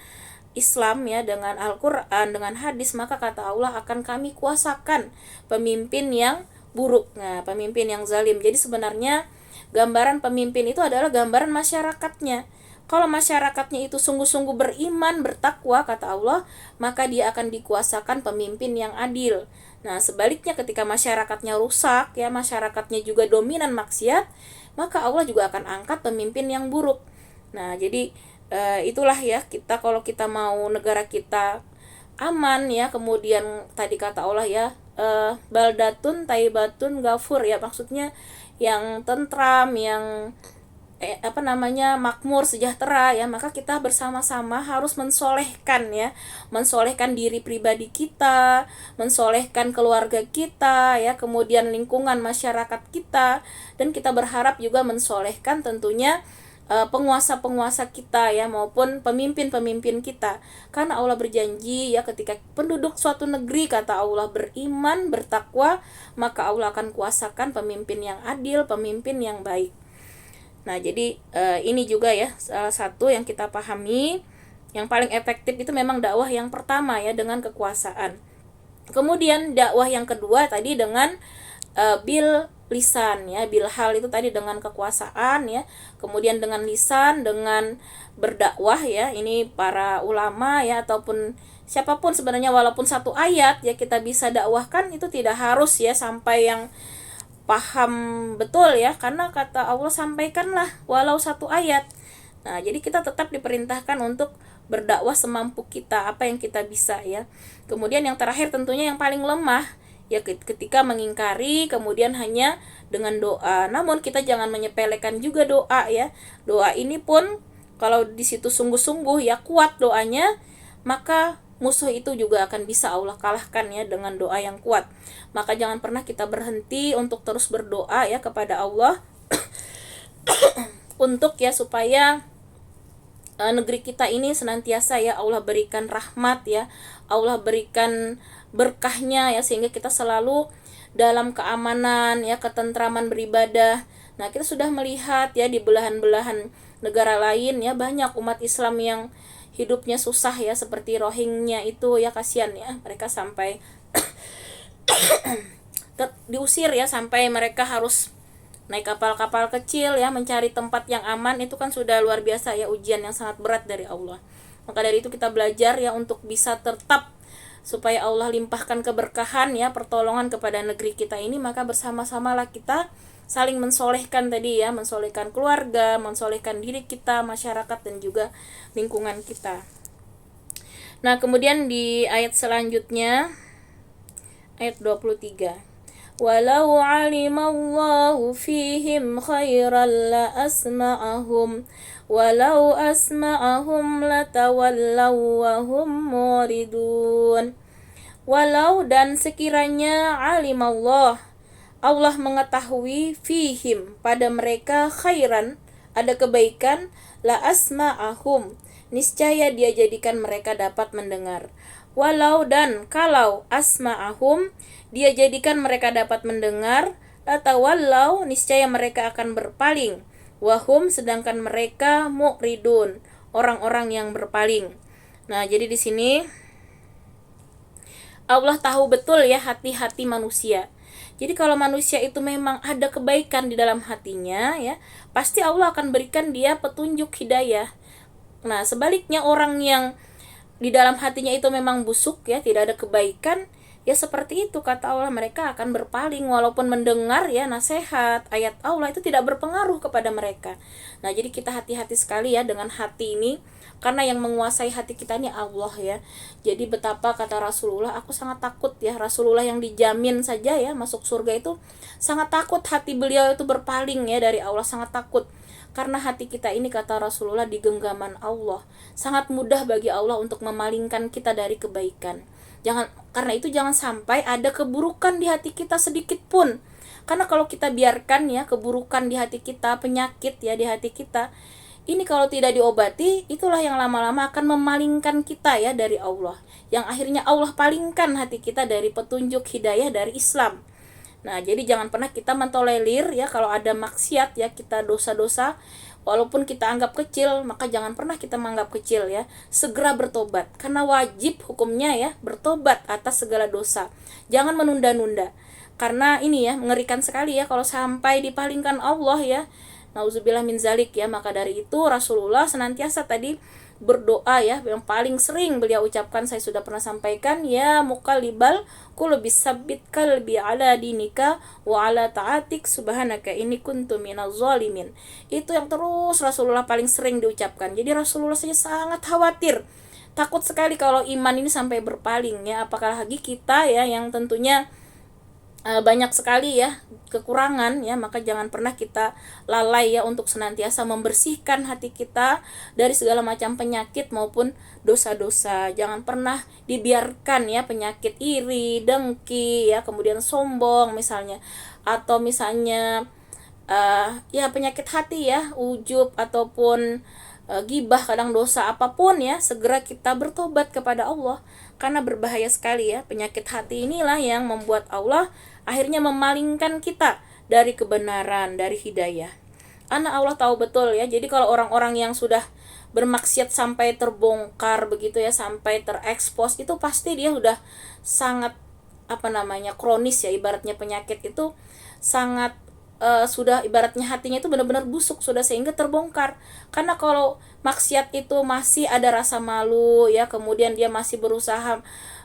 Islam ya, dengan Al-Qur'an, dengan hadis, maka kata Allah akan kami kuasakan pemimpin yang buruk. Nah, pemimpin yang zalim. Jadi sebenarnya gambaran pemimpin itu adalah gambaran masyarakatnya. Kalau masyarakatnya itu sungguh-sungguh beriman, bertakwa, kata Allah, maka dia akan dikuasakan pemimpin yang adil. Nah, sebaliknya ketika masyarakatnya rusak, ya, masyarakatnya juga dominan maksiat, maka Allah juga akan angkat pemimpin yang buruk. Nah, jadi itulah ya, kita kalau kita mau negara kita aman ya, kemudian tadi kata Allah ya, baldatun taibatun gafur ya, maksudnya yang tentram, yang makmur, sejahtera ya, maka kita bersama-sama harus mensolehkan ya, mensolehkan diri pribadi kita, mensolehkan keluarga kita ya, kemudian lingkungan masyarakat kita, dan kita berharap juga mensolehkan tentunya penguasa-penguasa kita ya, maupun pemimpin-pemimpin kita, karena Allah berjanji ya, ketika penduduk suatu negeri, kata Allah, beriman, bertakwa, maka Allah akan kuasakan pemimpin yang adil, pemimpin yang baik. Nah, jadi ini juga ya salah satu yang kita pahami, yang paling efektif itu memang dakwah yang pertama ya, dengan kekuasaan. Kemudian dakwah yang kedua tadi dengan bil lisan ya, bil hal itu tadi dengan kekuasaan ya, kemudian dengan lisan, dengan berdakwah ya. Ini para ulama ya, ataupun siapapun sebenarnya, walaupun satu ayat ya kita bisa dakwahkan, itu tidak harus ya sampai yang paham betul ya, karena kata Allah, sampaikanlah walau satu ayat. Nah, jadi kita tetap diperintahkan untuk berdakwah semampu kita, apa yang kita bisa ya. Kemudian yang terakhir tentunya yang paling lemah ya, ketika mengingkari kemudian hanya dengan doa. Namun kita jangan menyepelekan juga doa ya. Doa ini pun kalau di situ sungguh-sungguh ya, kuat doanya, maka musuh itu juga akan bisa Allah kalahkan ya dengan doa yang kuat. Maka jangan pernah kita berhenti untuk terus berdoa ya kepada Allah untuk ya supaya negeri kita ini senantiasa ya Allah berikan rahmat ya, Allah berikan berkahnya ya, sehingga kita selalu dalam keamanan ya, ketentraman beribadah. Nah, kita sudah melihat ya di belahan-belahan negara lain ya, banyak umat Islam yang hidupnya susah ya, seperti Rohingya itu ya, kasihan ya, mereka sampai diusir ya, sampai mereka harus naik kapal-kapal kecil ya, mencari tempat yang aman. Itu kan sudah luar biasa ya, ujian yang sangat berat dari Allah. Maka dari itu kita belajar ya untuk bisa tetap, supaya Allah limpahkan keberkahan ya, pertolongan kepada negeri kita ini, maka bersama-samalah kita saling mensolehkan tadi ya, mensolehkan keluarga, mensolehkan diri kita, masyarakat, dan juga lingkungan kita. Nah, kemudian di ayat selanjutnya, ayat 23, walau alimallahu fihim khairan la asma'ahum walau asma'ahum latawallaw wa hum muridun. Walau, dan sekiranya, alimallah, Allah mengetahui, fihim, pada mereka, khairan, ada kebaikan, la asma'ahum, niscaya dia jadikan mereka dapat mendengar. Walau, dan kalau, asma'ahum, dia jadikan mereka dapat mendengar, latawallaw, niscaya mereka akan berpaling, wahum, sedangkan mereka mu'ridun, orang-orang yang berpaling. Nah, jadi di sini Allah tahu betul ya hati-hati manusia. Jadi kalau manusia itu memang ada kebaikan di dalam hatinya ya, pasti Allah akan berikan dia petunjuk hidayah. Nah, sebaliknya orang yang di dalam hatinya itu memang busuk ya, tidak ada kebaikan, ya seperti itu kata Allah, mereka akan berpaling walaupun mendengar ya nasihat, ayat Allah, itu tidak berpengaruh kepada mereka. Nah, jadi kita hati-hati sekali ya dengan hati ini, karena yang menguasai hati kita ini Allah ya. Jadi betapa kata Rasulullah, aku sangat takut ya, Rasulullah yang dijamin saja ya masuk surga itu sangat takut hati beliau itu berpaling ya dari Allah, sangat takut. Karena hati kita ini kata Rasulullah di genggaman Allah, sangat mudah bagi Allah untuk memalingkan kita dari kebaikan. Karena itu jangan sampai ada keburukan di hati kita sedikit pun. Karena kalau kita biarkan ya keburukan di hati kita, penyakit ya di hati kita, ini kalau tidak diobati, itulah yang lama-lama akan memalingkan kita ya dari Allah. Yang akhirnya Allah palingkan hati kita dari petunjuk hidayah dari Islam. Nah, jadi jangan pernah kita mentolerir ya kalau ada maksiat ya, kita dosa-dosa, walaupun kita anggap kecil, maka jangan pernah kita menganggap kecil ya. Segera bertobat, karena wajib hukumnya ya bertobat atas segala dosa. Jangan menunda-nunda, karena ini ya mengerikan sekali ya kalau sampai dipalingkan Allah ya. Nauzubillah min zalik ya. Maka dari itu Rasulullah senantiasa tadi berdoa ya, yang paling sering beliau ucapkan saya sudah pernah sampaikan, ya muqallibal qulubi sabbit qalbi ala dinika wa ala ta'atik subhanaka inni kuntu minaz zalimin. Itu yang terus Rasulullah paling sering diucapkan. Jadi Rasulullah saja sangat khawatir, takut sekali kalau iman ini sampai berpaling ya, apakah lagi kita ya yang tentunya banyak sekali ya kekurangan ya. Maka jangan pernah kita lalai ya untuk senantiasa membersihkan hati kita dari segala macam penyakit maupun dosa-dosa. Jangan pernah dibiarkan ya penyakit iri, dengki ya, kemudian sombong misalnya, atau misalnya ya penyakit hati ya, ujub ataupun gibah, kadang dosa apapun ya, segera kita bertobat kepada Allah, karena berbahaya sekali ya. Penyakit hati inilah yang membuat Allah akhirnya memalingkan kita dari kebenaran, dari hidayah. Karena Allah tahu betul ya. Jadi kalau orang-orang yang sudah bermaksiat sampai terbongkar begitu ya, sampai terekspos, itu pasti dia sudah sangat kronis ya, ibaratnya penyakit itu sangat sudah ibaratnya hatinya itu benar-benar busuk sudah, sehingga terbongkar. Karena kalau maksiat itu masih ada rasa malu ya, kemudian dia masih berusaha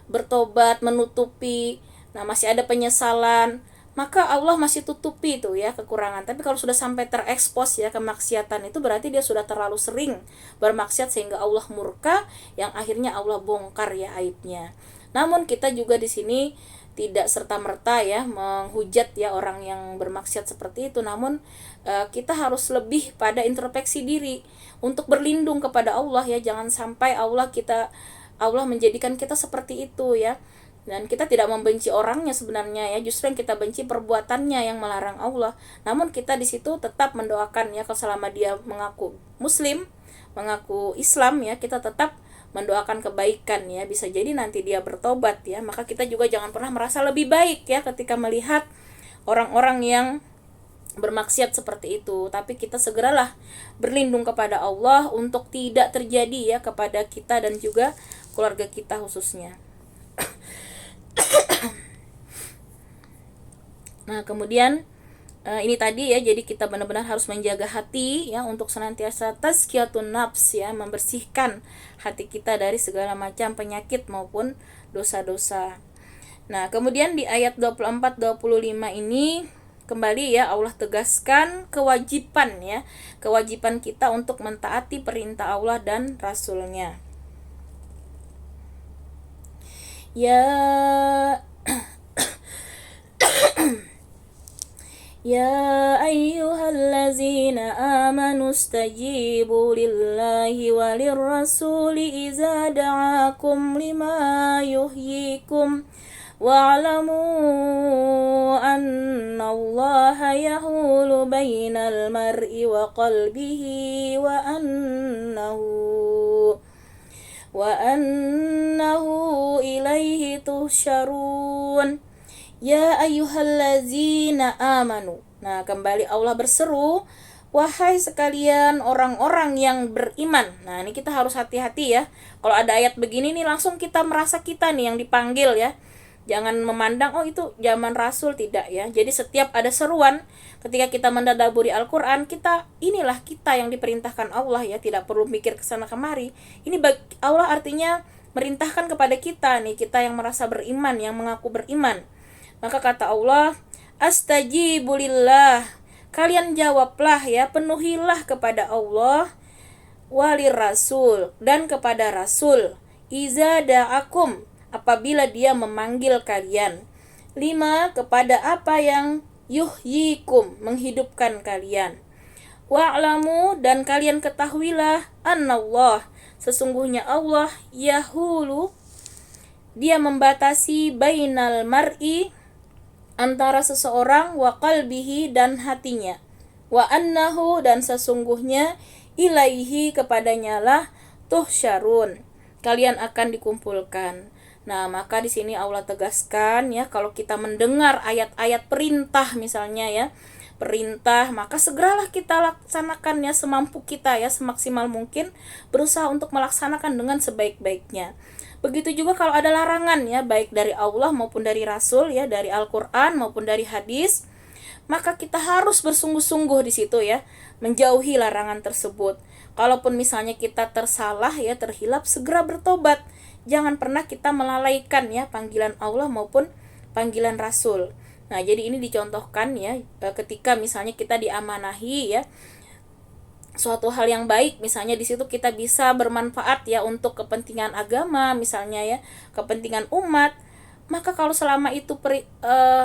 bertobat, menutupi, nah masih ada penyesalan, maka Allah masih tutupi itu ya kekurangan. Tapi kalau sudah sampai terekspos ya kemaksiatan, itu berarti dia sudah terlalu sering bermaksiat sehingga Allah murka, yang akhirnya Allah bongkar ya aibnya. Namun kita juga di sini tidak serta-merta ya menghujat ya orang yang bermaksiat seperti itu. Namun kita harus lebih pada introspeksi diri untuk berlindung kepada Allah ya. Jangan sampai Allah menjadikan kita seperti itu ya. Dan kita tidak membenci orangnya sebenarnya ya, justru yang kita benci perbuatannya yang melarang Allah. Namun kita di situ tetap mendoakan ya, kalau selama dia mengaku muslim, mengaku Islam ya, kita tetap mendoakan kebaikan ya. Bisa jadi nanti dia bertobat ya. Maka kita juga jangan pernah merasa lebih baik ya ketika melihat orang-orang yang bermaksiat seperti itu. Tapi kita segeralah berlindung kepada Allah untuk tidak terjadi ya kepada kita dan juga keluarga kita khususnya. Nah kemudian ini tadi ya, jadi kita benar-benar harus menjaga hati ya, untuk senantiasa tazkiyatun nafs ya, membersihkan hati kita dari segala macam penyakit maupun dosa-dosa. Nah kemudian di ayat 24-25 ini kembali ya Allah tegaskan kewajiban ya, kewajiban kita untuk mentaati perintah Allah dan Rasulnya. Ya ayyuhallazina amanu stajibu lillahi walir rasuli iza da'akum lima yuhyikum wa'lamu anna allaha yahulu bainal mar'i wa qalbihi wa annahu ilaihi tuhsyarun. Ya ayyuhallazina amanu. Nah kembali Allah berseru, wahai sekalian orang-orang yang beriman. Nah ini kita harus hati-hati ya. Kalau ada ayat begini nih langsung kita merasa kita nih yang dipanggil ya. Jangan memandang oh itu zaman Rasul, tidak ya. Jadi setiap ada seruan ketika kita mendadaburi Al-Quran, inilah kita yang diperintahkan Allah ya. Tidak perlu mikir kesana kemari. Ini Allah artinya merintahkan kepada kita nih, kita yang merasa beriman, yang mengaku beriman. Maka kata Allah, astajibu lillah, kalian jawablah ya, penuhilah kepada Allah, walir rasul, dan kepada Rasul, iza da'akum, apabila dia memanggil kalian, lima, kepada apa yang yuhyikum, menghidupkan kalian, wa'lamu, dan kalian ketahuilah, annallah, sesungguhnya Allah, yahulu, dia membatasi bainal mar'i, antara seseorang, wa qalbihi, dan hatinya, wa annahu, dan sesungguhnya, ilaihi, kepadanya lah, tuhsyarun, kalian akan dikumpulkan. Nah maka di sini Allah tegaskan ya, kalau kita mendengar ayat-ayat perintah misalnya ya, perintah, maka segeralah kita laksanakannya semampu kita ya, semaksimal mungkin berusaha untuk melaksanakan dengan sebaik-baiknya. Begitu juga kalau ada larangan ya, baik dari Allah maupun dari Rasul ya, dari Al-Qur'an maupun dari hadis, maka kita harus bersungguh-sungguh di situ ya, menjauhi larangan tersebut. Kalaupun misalnya kita tersalah ya, terhilap, segera bertobat. Jangan pernah kita melalaikan ya panggilan Allah maupun panggilan Rasul. Nah, jadi ini dicontohkan ya ketika misalnya kita diamanahi ya suatu hal yang baik, misalnya di situ kita bisa bermanfaat ya untuk kepentingan agama misalnya ya, kepentingan umat. Maka kalau selama itu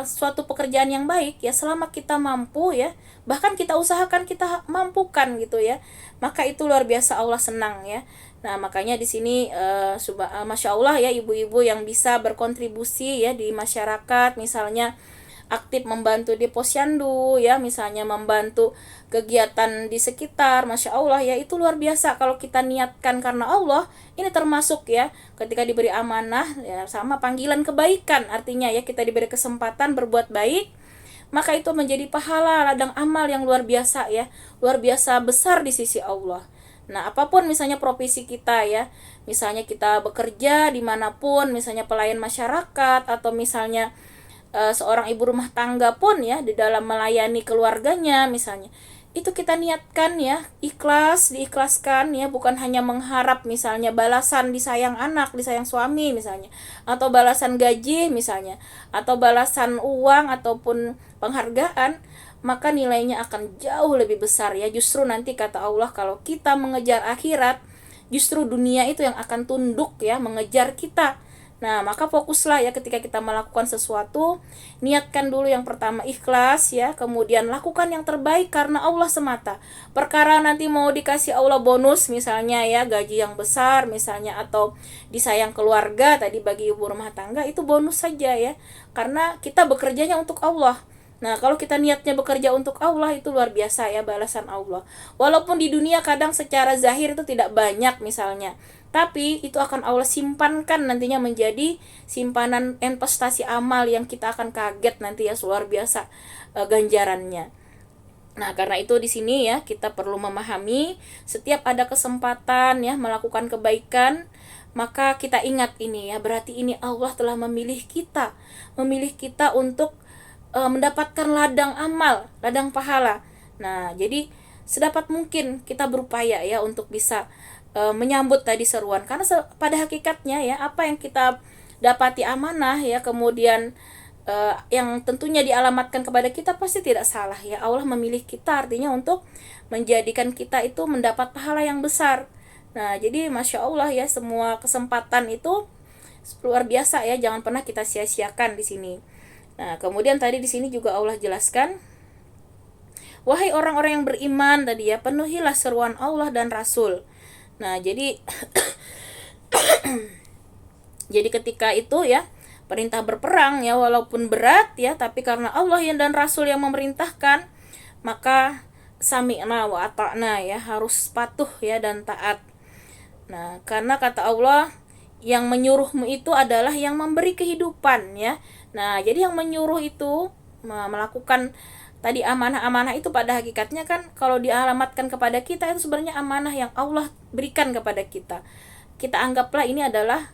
suatu pekerjaan yang baik ya, selama kita mampu ya, bahkan kita usahakan, kita mampukan gitu ya, maka itu luar biasa Allah senang ya. Nah, makanya di sini Masya Allah ya, ibu-ibu yang bisa berkontribusi ya di masyarakat, misalnya aktif membantu di posyandu ya, misalnya membantu kegiatan di sekitar, Masya Allah ya, itu luar biasa kalau kita niatkan karena Allah. Ini termasuk ya ketika diberi amanah ya, sama panggilan kebaikan, artinya ya kita diberi kesempatan berbuat baik, maka itu menjadi pahala ladang amal yang luar biasa ya, luar biasa besar di sisi Allah. Nah, apapun misalnya profesi kita ya, misalnya kita bekerja dimanapun, misalnya pelayan masyarakat, atau misalnya seorang ibu rumah tangga pun ya, di dalam melayani keluarganya misalnya, itu kita niatkan ya, ikhlas, diikhlaskan ya, bukan hanya mengharap misalnya balasan disayang anak, disayang suami misalnya, atau balasan gaji misalnya, atau balasan uang ataupun penghargaan, maka nilainya akan jauh lebih besar ya. Justru nanti kata Allah, kalau kita mengejar akhirat, justru dunia itu yang akan tunduk ya, mengejar kita. Nah, maka fokuslah ya ketika kita melakukan sesuatu, niatkan dulu yang pertama ikhlas ya, kemudian lakukan yang terbaik karena Allah semata. Perkara nanti mau dikasih Allah bonus misalnya ya, gaji yang besar misalnya, atau disayang keluarga tadi bagi ibu rumah tangga, itu bonus saja ya, karena kita bekerjanya untuk Allah. Nah, kalau kita niatnya bekerja untuk Allah, itu luar biasa ya balasan Allah. Walaupun di dunia kadang secara zahir itu tidak banyak misalnya, tapi itu akan Allah simpankan nantinya menjadi simpanan investasi amal yang kita akan kaget nanti ya, luar biasa ganjarannya. Nah, karena itu di sini ya kita perlu memahami setiap ada kesempatan ya melakukan kebaikan, maka kita ingat ini ya, berarti ini Allah telah memilih kita untuk mendapatkan ladang amal, ladang pahala. Nah, jadi sedapat mungkin kita berupaya ya untuk bisa menyambut tadi seruan, karena pada hakikatnya ya, apa yang kita dapati amanah ya, kemudian yang tentunya dialamatkan kepada kita pasti tidak salah ya. Allah memilih kita artinya untuk menjadikan kita itu mendapat pahala yang besar. Nah, jadi Masya Allah ya, semua kesempatan itu luar biasa ya, jangan pernah kita sia-siakan di sini. Nah, kemudian tadi di sini juga Allah jelaskan, wahai orang-orang yang beriman tadi ya, penuhilah seruan Allah dan Rasul. Nah, jadi jadi ketika itu ya, perintah berperang ya, walaupun berat ya, tapi karena Allah dan Rasul yang memerintahkan, maka sami'na wa ata'na ya, harus patuh ya dan taat. Nah, karena kata Allah, yang menyuruhmu itu adalah yang memberi kehidupan ya. Nah, jadi yang menyuruh itu melakukan tadi amanah-amanah itu pada hakikatnya kan kalau dialamatkan kepada kita, itu sebenarnya amanah yang Allah berikan kepada kita. Kita anggaplah ini adalah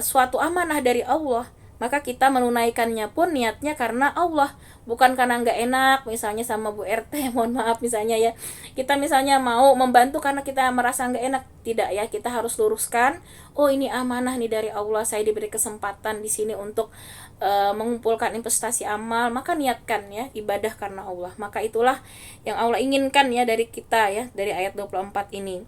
suatu amanah dari Allah, maka kita menunaikannya pun niatnya karena Allah, bukan karena nggak enak misalnya sama Bu RT, mohon maaf misalnya ya, kita misalnya mau membantu karena kita merasa nggak enak. Tidak ya, kita harus luruskan, oh ini amanah nih dari Allah, saya diberi kesempatan di sini untuk mengumpulkan investasi amal, maka niatkan ya ibadah karena Allah. Maka itulah yang Allah inginkan ya dari kita ya, dari ayat 24 ini.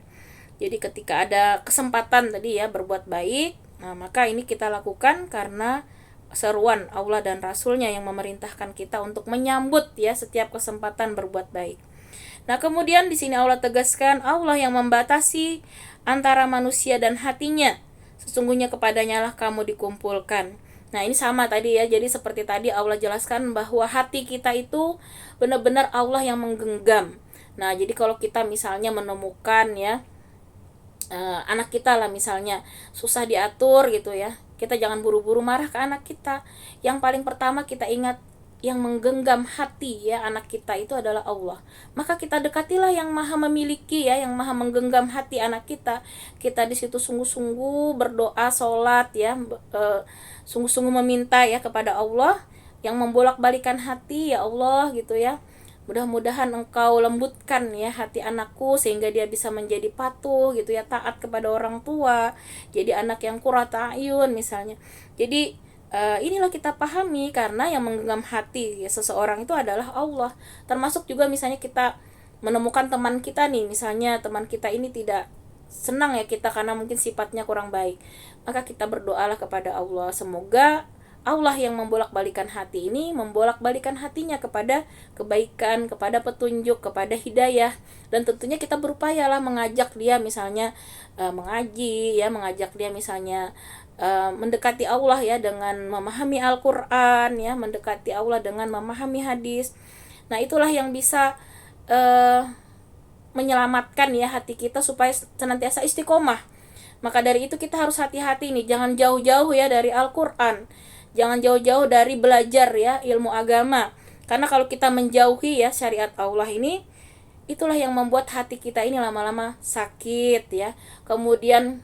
Jadi ketika ada kesempatan tadi ya berbuat baik, nah maka ini kita lakukan karena seruan Allah dan Rasulnya yang memerintahkan kita untuk menyambut ya setiap kesempatan berbuat baik. Nah, kemudian di sini Allah tegaskan, Allah yang membatasi antara manusia dan hatinya, sesungguhnya kepadanya lah kamu dikumpulkan. Nah, ini sama tadi ya, jadi seperti tadi Allah jelaskan bahwa hati kita itu benar-benar Allah yang menggenggam. Nah, jadi kalau kita misalnya menemukan ya anak kita lah misalnya susah diatur gitu ya, kita jangan buru-buru marah ke anak kita. Yang paling pertama kita ingat, yang menggenggam hati ya anak kita itu adalah Allah. Maka kita dekatilah yang maha memiliki ya, yang maha menggenggam hati anak kita. Kita di situ sungguh-sungguh berdoa, sholat ya, sungguh-sungguh meminta ya kepada Allah yang membolak-balikan hati ya Allah gitu ya. Mudah-mudahan engkau lembutkan ya hati anakku sehingga dia bisa menjadi patuh gitu ya, taat kepada orang tua, jadi anak yang qurrata ayun misalnya. Jadi inilah kita pahami karena yang menggenggam hati ya seseorang itu adalah Allah. Termasuk juga misalnya kita menemukan teman kita nih, misalnya teman kita ini tidak senang ya kita karena mungkin sifatnya kurang baik, maka kita berdoalah kepada Allah, semoga Allah yang membolak-balikan hati ini membolak-balikan hatinya kepada kebaikan, kepada petunjuk, kepada hidayah. Dan tentunya kita berupayalah mengajak dia misalnya mengaji ya, mengajak dia misalnya mendekati Allah ya dengan memahami Al-Qur'an ya, mendekati Allah dengan memahami hadis. Nah, itulah yang bisa menyelamatkan ya hati kita supaya senantiasa istiqomah. Maka dari itu kita harus hati-hati nih, jangan jauh-jauh ya dari Al-Qur'an. Jangan jauh-jauh dari belajar ya ilmu agama. Karena kalau kita menjauhi ya syariat Allah ini, itulah yang membuat hati kita ini lama-lama sakit ya. Kemudian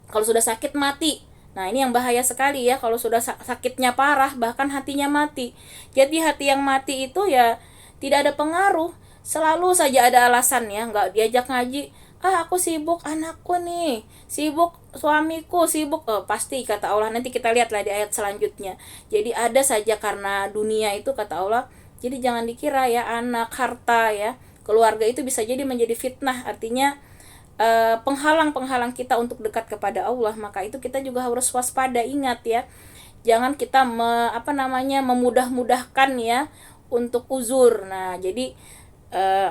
kalau sudah sakit mati. Nah, ini yang bahaya sekali ya, kalau sudah sakitnya parah bahkan hatinya mati. Jadi hati yang mati itu ya tidak ada pengaruh, selalu saja ada alasan ya, nggak diajak ngaji, aku sibuk, anakku nih sibuk, suamiku sibuk, pasti kata Allah, nanti kita lihatlah di ayat selanjutnya. Jadi ada saja karena dunia itu kata Allah. Jadi jangan dikira ya anak, harta ya, keluarga itu bisa jadi menjadi fitnah, artinya penghalang-penghalang kita untuk dekat kepada Allah. Maka itu kita juga harus waspada, ingat ya, jangan kita memudah-mudahkan ya untuk uzur. Nah, jadi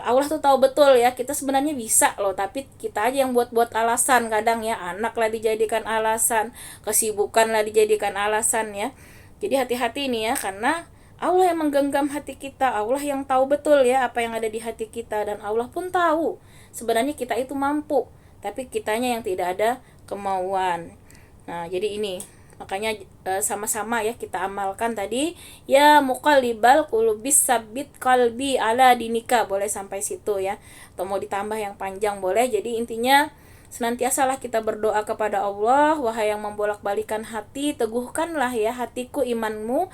Allah tuh tahu betul ya kita sebenarnya bisa loh, tapi kita aja yang buat-buat alasan. Kadang ya anak lah dijadikan alasan, kesibukan lah dijadikan alasan ya. Jadi hati-hati nih ya, karena Allah yang menggenggam hati kita, Allah yang tahu betul ya apa yang ada di hati kita, dan Allah pun tahu sebenarnya kita itu mampu, tapi kitanya yang tidak ada kemauan. Nah, jadi ini makanya sama-sama ya kita amalkan tadi ya, muqallibal qulubis sabbit qalbi ala dinika, boleh sampai situ ya, atau mau ditambah yang panjang boleh. Jadi intinya senantiasalah kita berdoa kepada Allah, wahai yang membolak-balikan hati, teguhkanlah ya hatiku, imanku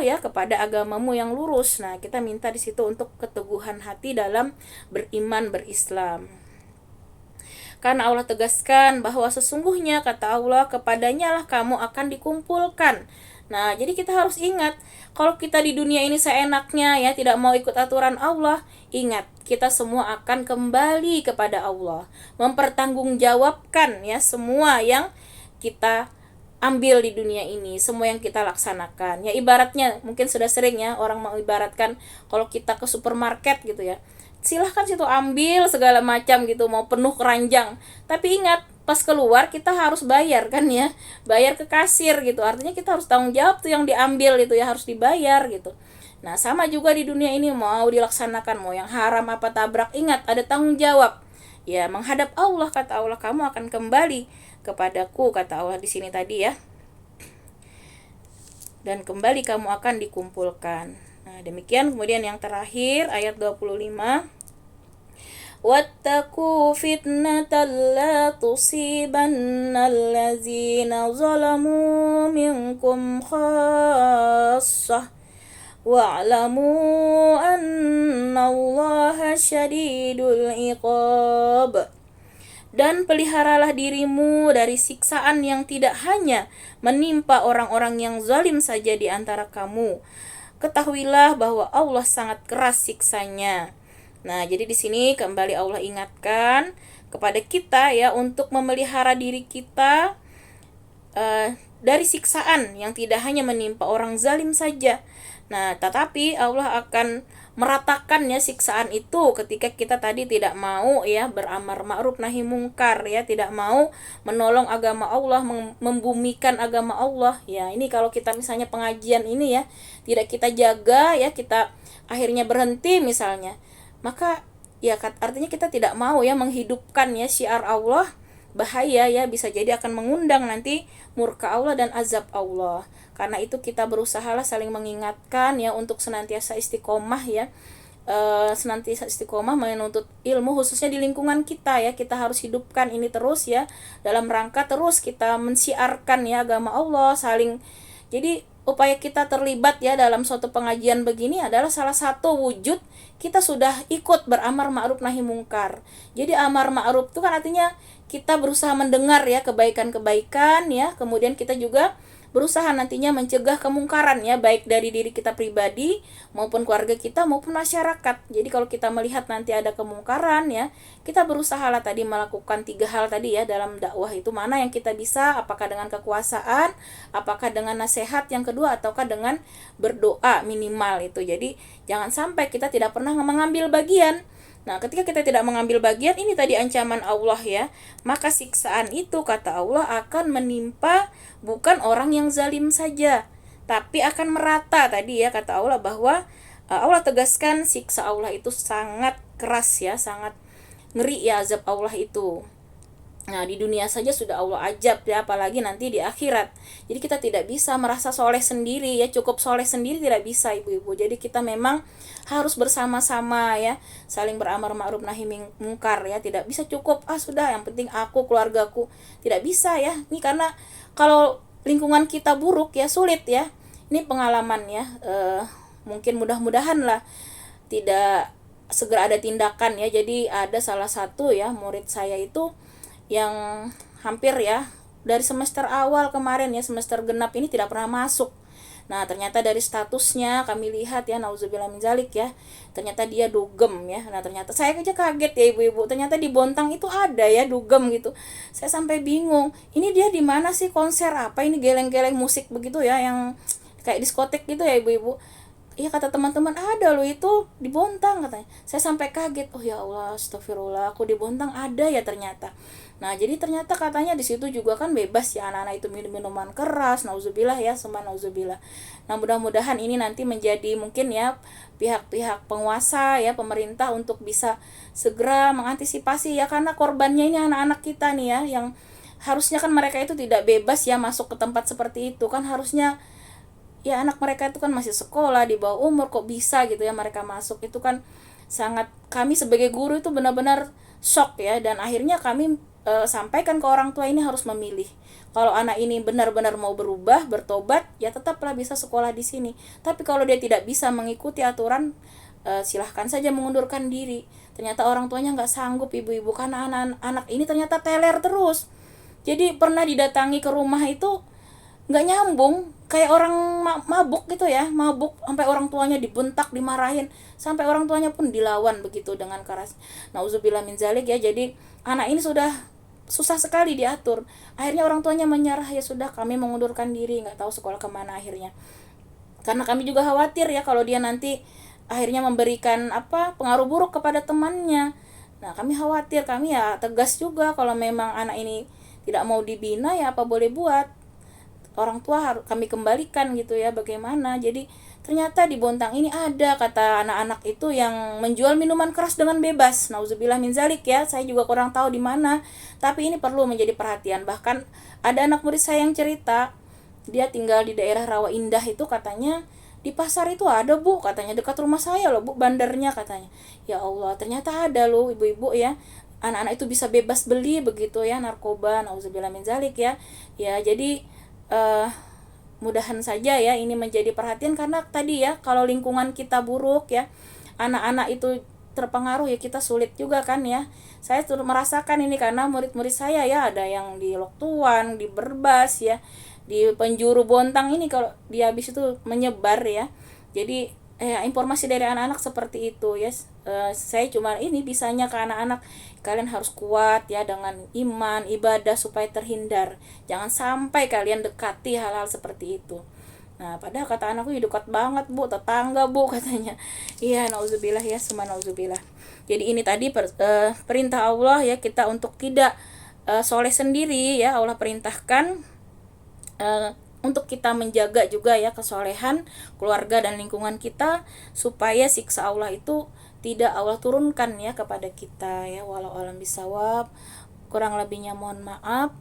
ya kepada agamamu yang lurus. Nah, kita minta di situ untuk keteguhan hati dalam beriman, berislam. Karena Allah tegaskan bahwa sesungguhnya kata Allah, kepadanya lah kamu akan dikumpulkan. Nah, jadi kita harus ingat, kalau kita di dunia ini seenaknya ya, tidak mau ikut aturan Allah, ingat, kita semua akan kembali kepada Allah, mempertanggungjawabkan ya semua yang kita ambil di dunia ini, semua yang kita laksanakan. Ya ibaratnya, mungkin sudah sering ya orang mengibaratkan kalau kita ke supermarket gitu ya, silahkan situ ambil segala macam gitu, mau penuh keranjang, tapi ingat pas keluar kita harus bayar kan ya, bayar ke kasir gitu, artinya kita harus tanggung jawab tuh yang diambil itu ya, harus dibayar gitu. Nah, sama juga di dunia ini, mau dilaksanakan mau yang haram apa tabrak, ingat ada tanggung jawab ya, menghadap Allah. Kata Allah, kamu akan kembali kepadaku, kata Allah di sini tadi ya, dan kembali kamu akan dikumpulkan. Nah, demikian. Kemudian yang terakhir ayat 25, wattaqu fitnatan la tusibanna allazina zalamu minkum khassah wa'lamu annallaha syadidul iqab. Dan peliharalah dirimu dari siksaan yang tidak hanya menimpa orang-orang yang zalim saja di antara kamu. Ketahuilah bahwa Allah sangat keras siksanya. Nah, jadi di sini kembali Allah ingatkan kepada kita ya untuk memelihara diri kita dari siksaan yang tidak hanya menimpa orang zalim saja. Nah, tetapi Allah akan meratakan ya siksaan itu ketika kita tadi tidak mau ya beramar ma'ruf nahi mungkar ya, tidak mau menolong agama Allah, membumikan agama Allah ya. Ini kalau kita misalnya pengajian ini ya tidak kita jaga ya, kita akhirnya berhenti misalnya, maka ya artinya kita tidak mau ya menghidupkan ya syiar Allah bahaya ya, bisa jadi akan mengundang nanti murka Allah dan azab Allah. Karena itu kita berusahalah saling mengingatkan ya untuk senantiasa istiqomah ya, senantiasa istiqomah menuntut ilmu khususnya di lingkungan kita ya. Kita harus hidupkan ini terus ya, dalam rangka terus kita mensiarkan ya agama Allah, saling. Jadi upaya kita terlibat ya dalam suatu pengajian begini adalah salah satu wujud kita sudah ikut beramar ma'ruf nahi mungkar. Jadi amar ma'ruf itu kan artinya kita berusaha mendengar ya kebaikan-kebaikan ya, kemudian kita juga berusaha nantinya mencegah kemungkaran ya, baik dari diri kita pribadi maupun keluarga kita maupun masyarakat. Jadi kalau kita melihat nanti ada kemungkaran ya, kita berusaha lah tadi melakukan 3 hal tadi ya dalam dakwah itu, mana yang kita bisa, apakah dengan kekuasaan, apakah dengan nasihat, yang kedua ataukah dengan berdoa minimal itu. Jadi jangan sampai kita tidak pernah mengambil bagian. Nah, ketika kita tidak mengambil bagian, ini tadi ancaman Allah ya, maka siksaan itu kata Allah akan menimpa bukan orang yang zalim saja, tapi akan merata tadi ya, kata Allah bahwa Allah tegaskan siksa Allah itu sangat keras ya, sangat ngeri ya azab Allah itu. Nah, di dunia saja sudah Allah ajab ya, apalagi nanti di akhirat. Jadi kita tidak bisa merasa soleh sendiri ya, cukup soleh sendiri tidak bisa ibu-ibu. Jadi kita memang harus bersama-sama ya, saling beramar ma'ruf nahi mungkar ya. Tidak bisa cukup sudah yang penting aku, keluargaku. Tidak bisa ya. Ini karena kalau lingkungan kita buruk ya sulit ya. Ini pengalaman ya. Mungkin mudah-mudahan lah tidak segera ada tindakan ya. Jadi ada salah satu ya murid saya itu yang hampir ya dari semester awal kemarin ya, semester genap ini tidak pernah masuk. Nah, ternyata dari statusnya kami lihat ya, nauzubillah min zalik ya, ternyata dia dugem ya. Nah, ternyata saya aja kaget ya ibu-ibu, ternyata di Bontang itu ada ya dugem gitu. Saya sampai bingung, ini dia di mana sih, konser apa ini, geleng-geleng musik begitu ya, yang kayak diskotek gitu ya ibu-ibu. Iya, kata teman-teman ada loh itu di Bontang katanya. Saya sampai kaget, oh ya Allah, astagfirullah, aku di Bontang ada ya ternyata. Nah, jadi ternyata katanya di situ juga kan bebas ya anak-anak itu minum minuman keras, nauzubillah ya, summa nauzubillah. Nah, mudah-mudahan ini nanti menjadi mungkin ya pihak-pihak penguasa ya, pemerintah untuk bisa segera mengantisipasi ya, karena korbannya ini anak-anak kita nih ya, yang harusnya kan mereka itu tidak bebas ya masuk ke tempat seperti itu, kan harusnya ya anak mereka itu kan masih sekolah di bawah umur, kok bisa gitu ya mereka masuk. Itu kan sangat, kami sebagai guru itu benar-benar shock ya, dan akhirnya kami sampaikan ke orang tua ini harus memilih. Kalau anak ini benar-benar mau berubah, bertobat, ya tetaplah bisa sekolah di sini. Tapi kalau dia tidak bisa mengikuti aturan, silahkan saja mengundurkan diri. Ternyata orang tuanya nggak sanggup ibu-ibu, karena anak-anak ini ternyata teler terus. Jadi pernah didatangi ke rumah itu nggak nyambung, kayak orang mabuk gitu ya, mabuk sampai orang tuanya dibentak, dimarahin, sampai orang tuanya pun dilawan begitu dengan keras. Nauzubillah min zalik ya. Jadi anak ini sudah susah sekali diatur. Akhirnya orang tuanya menyerah, ya sudah kami mengundurkan diri, nggak tahu sekolah kemana akhirnya. Karena kami juga khawatir ya kalau dia nanti akhirnya memberikan pengaruh buruk kepada temannya. Nah, kami khawatir, kami ya tegas juga kalau memang anak ini tidak mau dibina ya apa boleh buat. Orang tua harus kami kembalikan gitu ya, bagaimana. Jadi ternyata di Bontang ini ada kata anak-anak itu yang menjual minuman keras dengan bebas. Nauzubillah min zalik ya, saya juga kurang tahu di mana, tapi ini perlu menjadi perhatian. Bahkan ada anak murid saya yang cerita, dia tinggal di daerah Rawa Indah itu, katanya di pasar itu ada bu, katanya dekat rumah saya loh bu, bandarnya katanya. Ya Allah, ternyata ada loh ibu-ibu ya, anak-anak itu bisa bebas beli begitu ya, narkoba. Nauzubillah min zalik ya. Ya, jadi mudahan saja ya ini menjadi perhatian, karena tadi ya kalau lingkungan kita buruk ya, anak-anak itu terpengaruh ya, kita sulit juga kan ya. Saya turut merasakan ini karena murid-murid saya ya, ada yang di Loktuan, di Berbas ya, di penjuru Bontang ini, kalau dia habis itu menyebar ya. Jadi informasi dari anak-anak seperti itu ya. Saya cuma ini bisanya ke anak-anak, kalian harus kuat ya dengan iman, ibadah supaya terhindar. Jangan sampai kalian dekati hal-hal seperti itu. Nah, padahal kata anakku dekat banget bu, tetangga bu katanya. Iya, nauzubillah ya, summa nauzubillah. Jadi ini tadi perintah Allah ya, kita untuk tidak soleh sendiri ya. Allah perintahkan untuk kita menjaga juga ya kesolehan keluarga dan lingkungan kita, supaya siksa Allah itu tidak Allah turunkan ya kepada kita ya. Walau alam bisawab. Kurang lebihnya mohon maaf.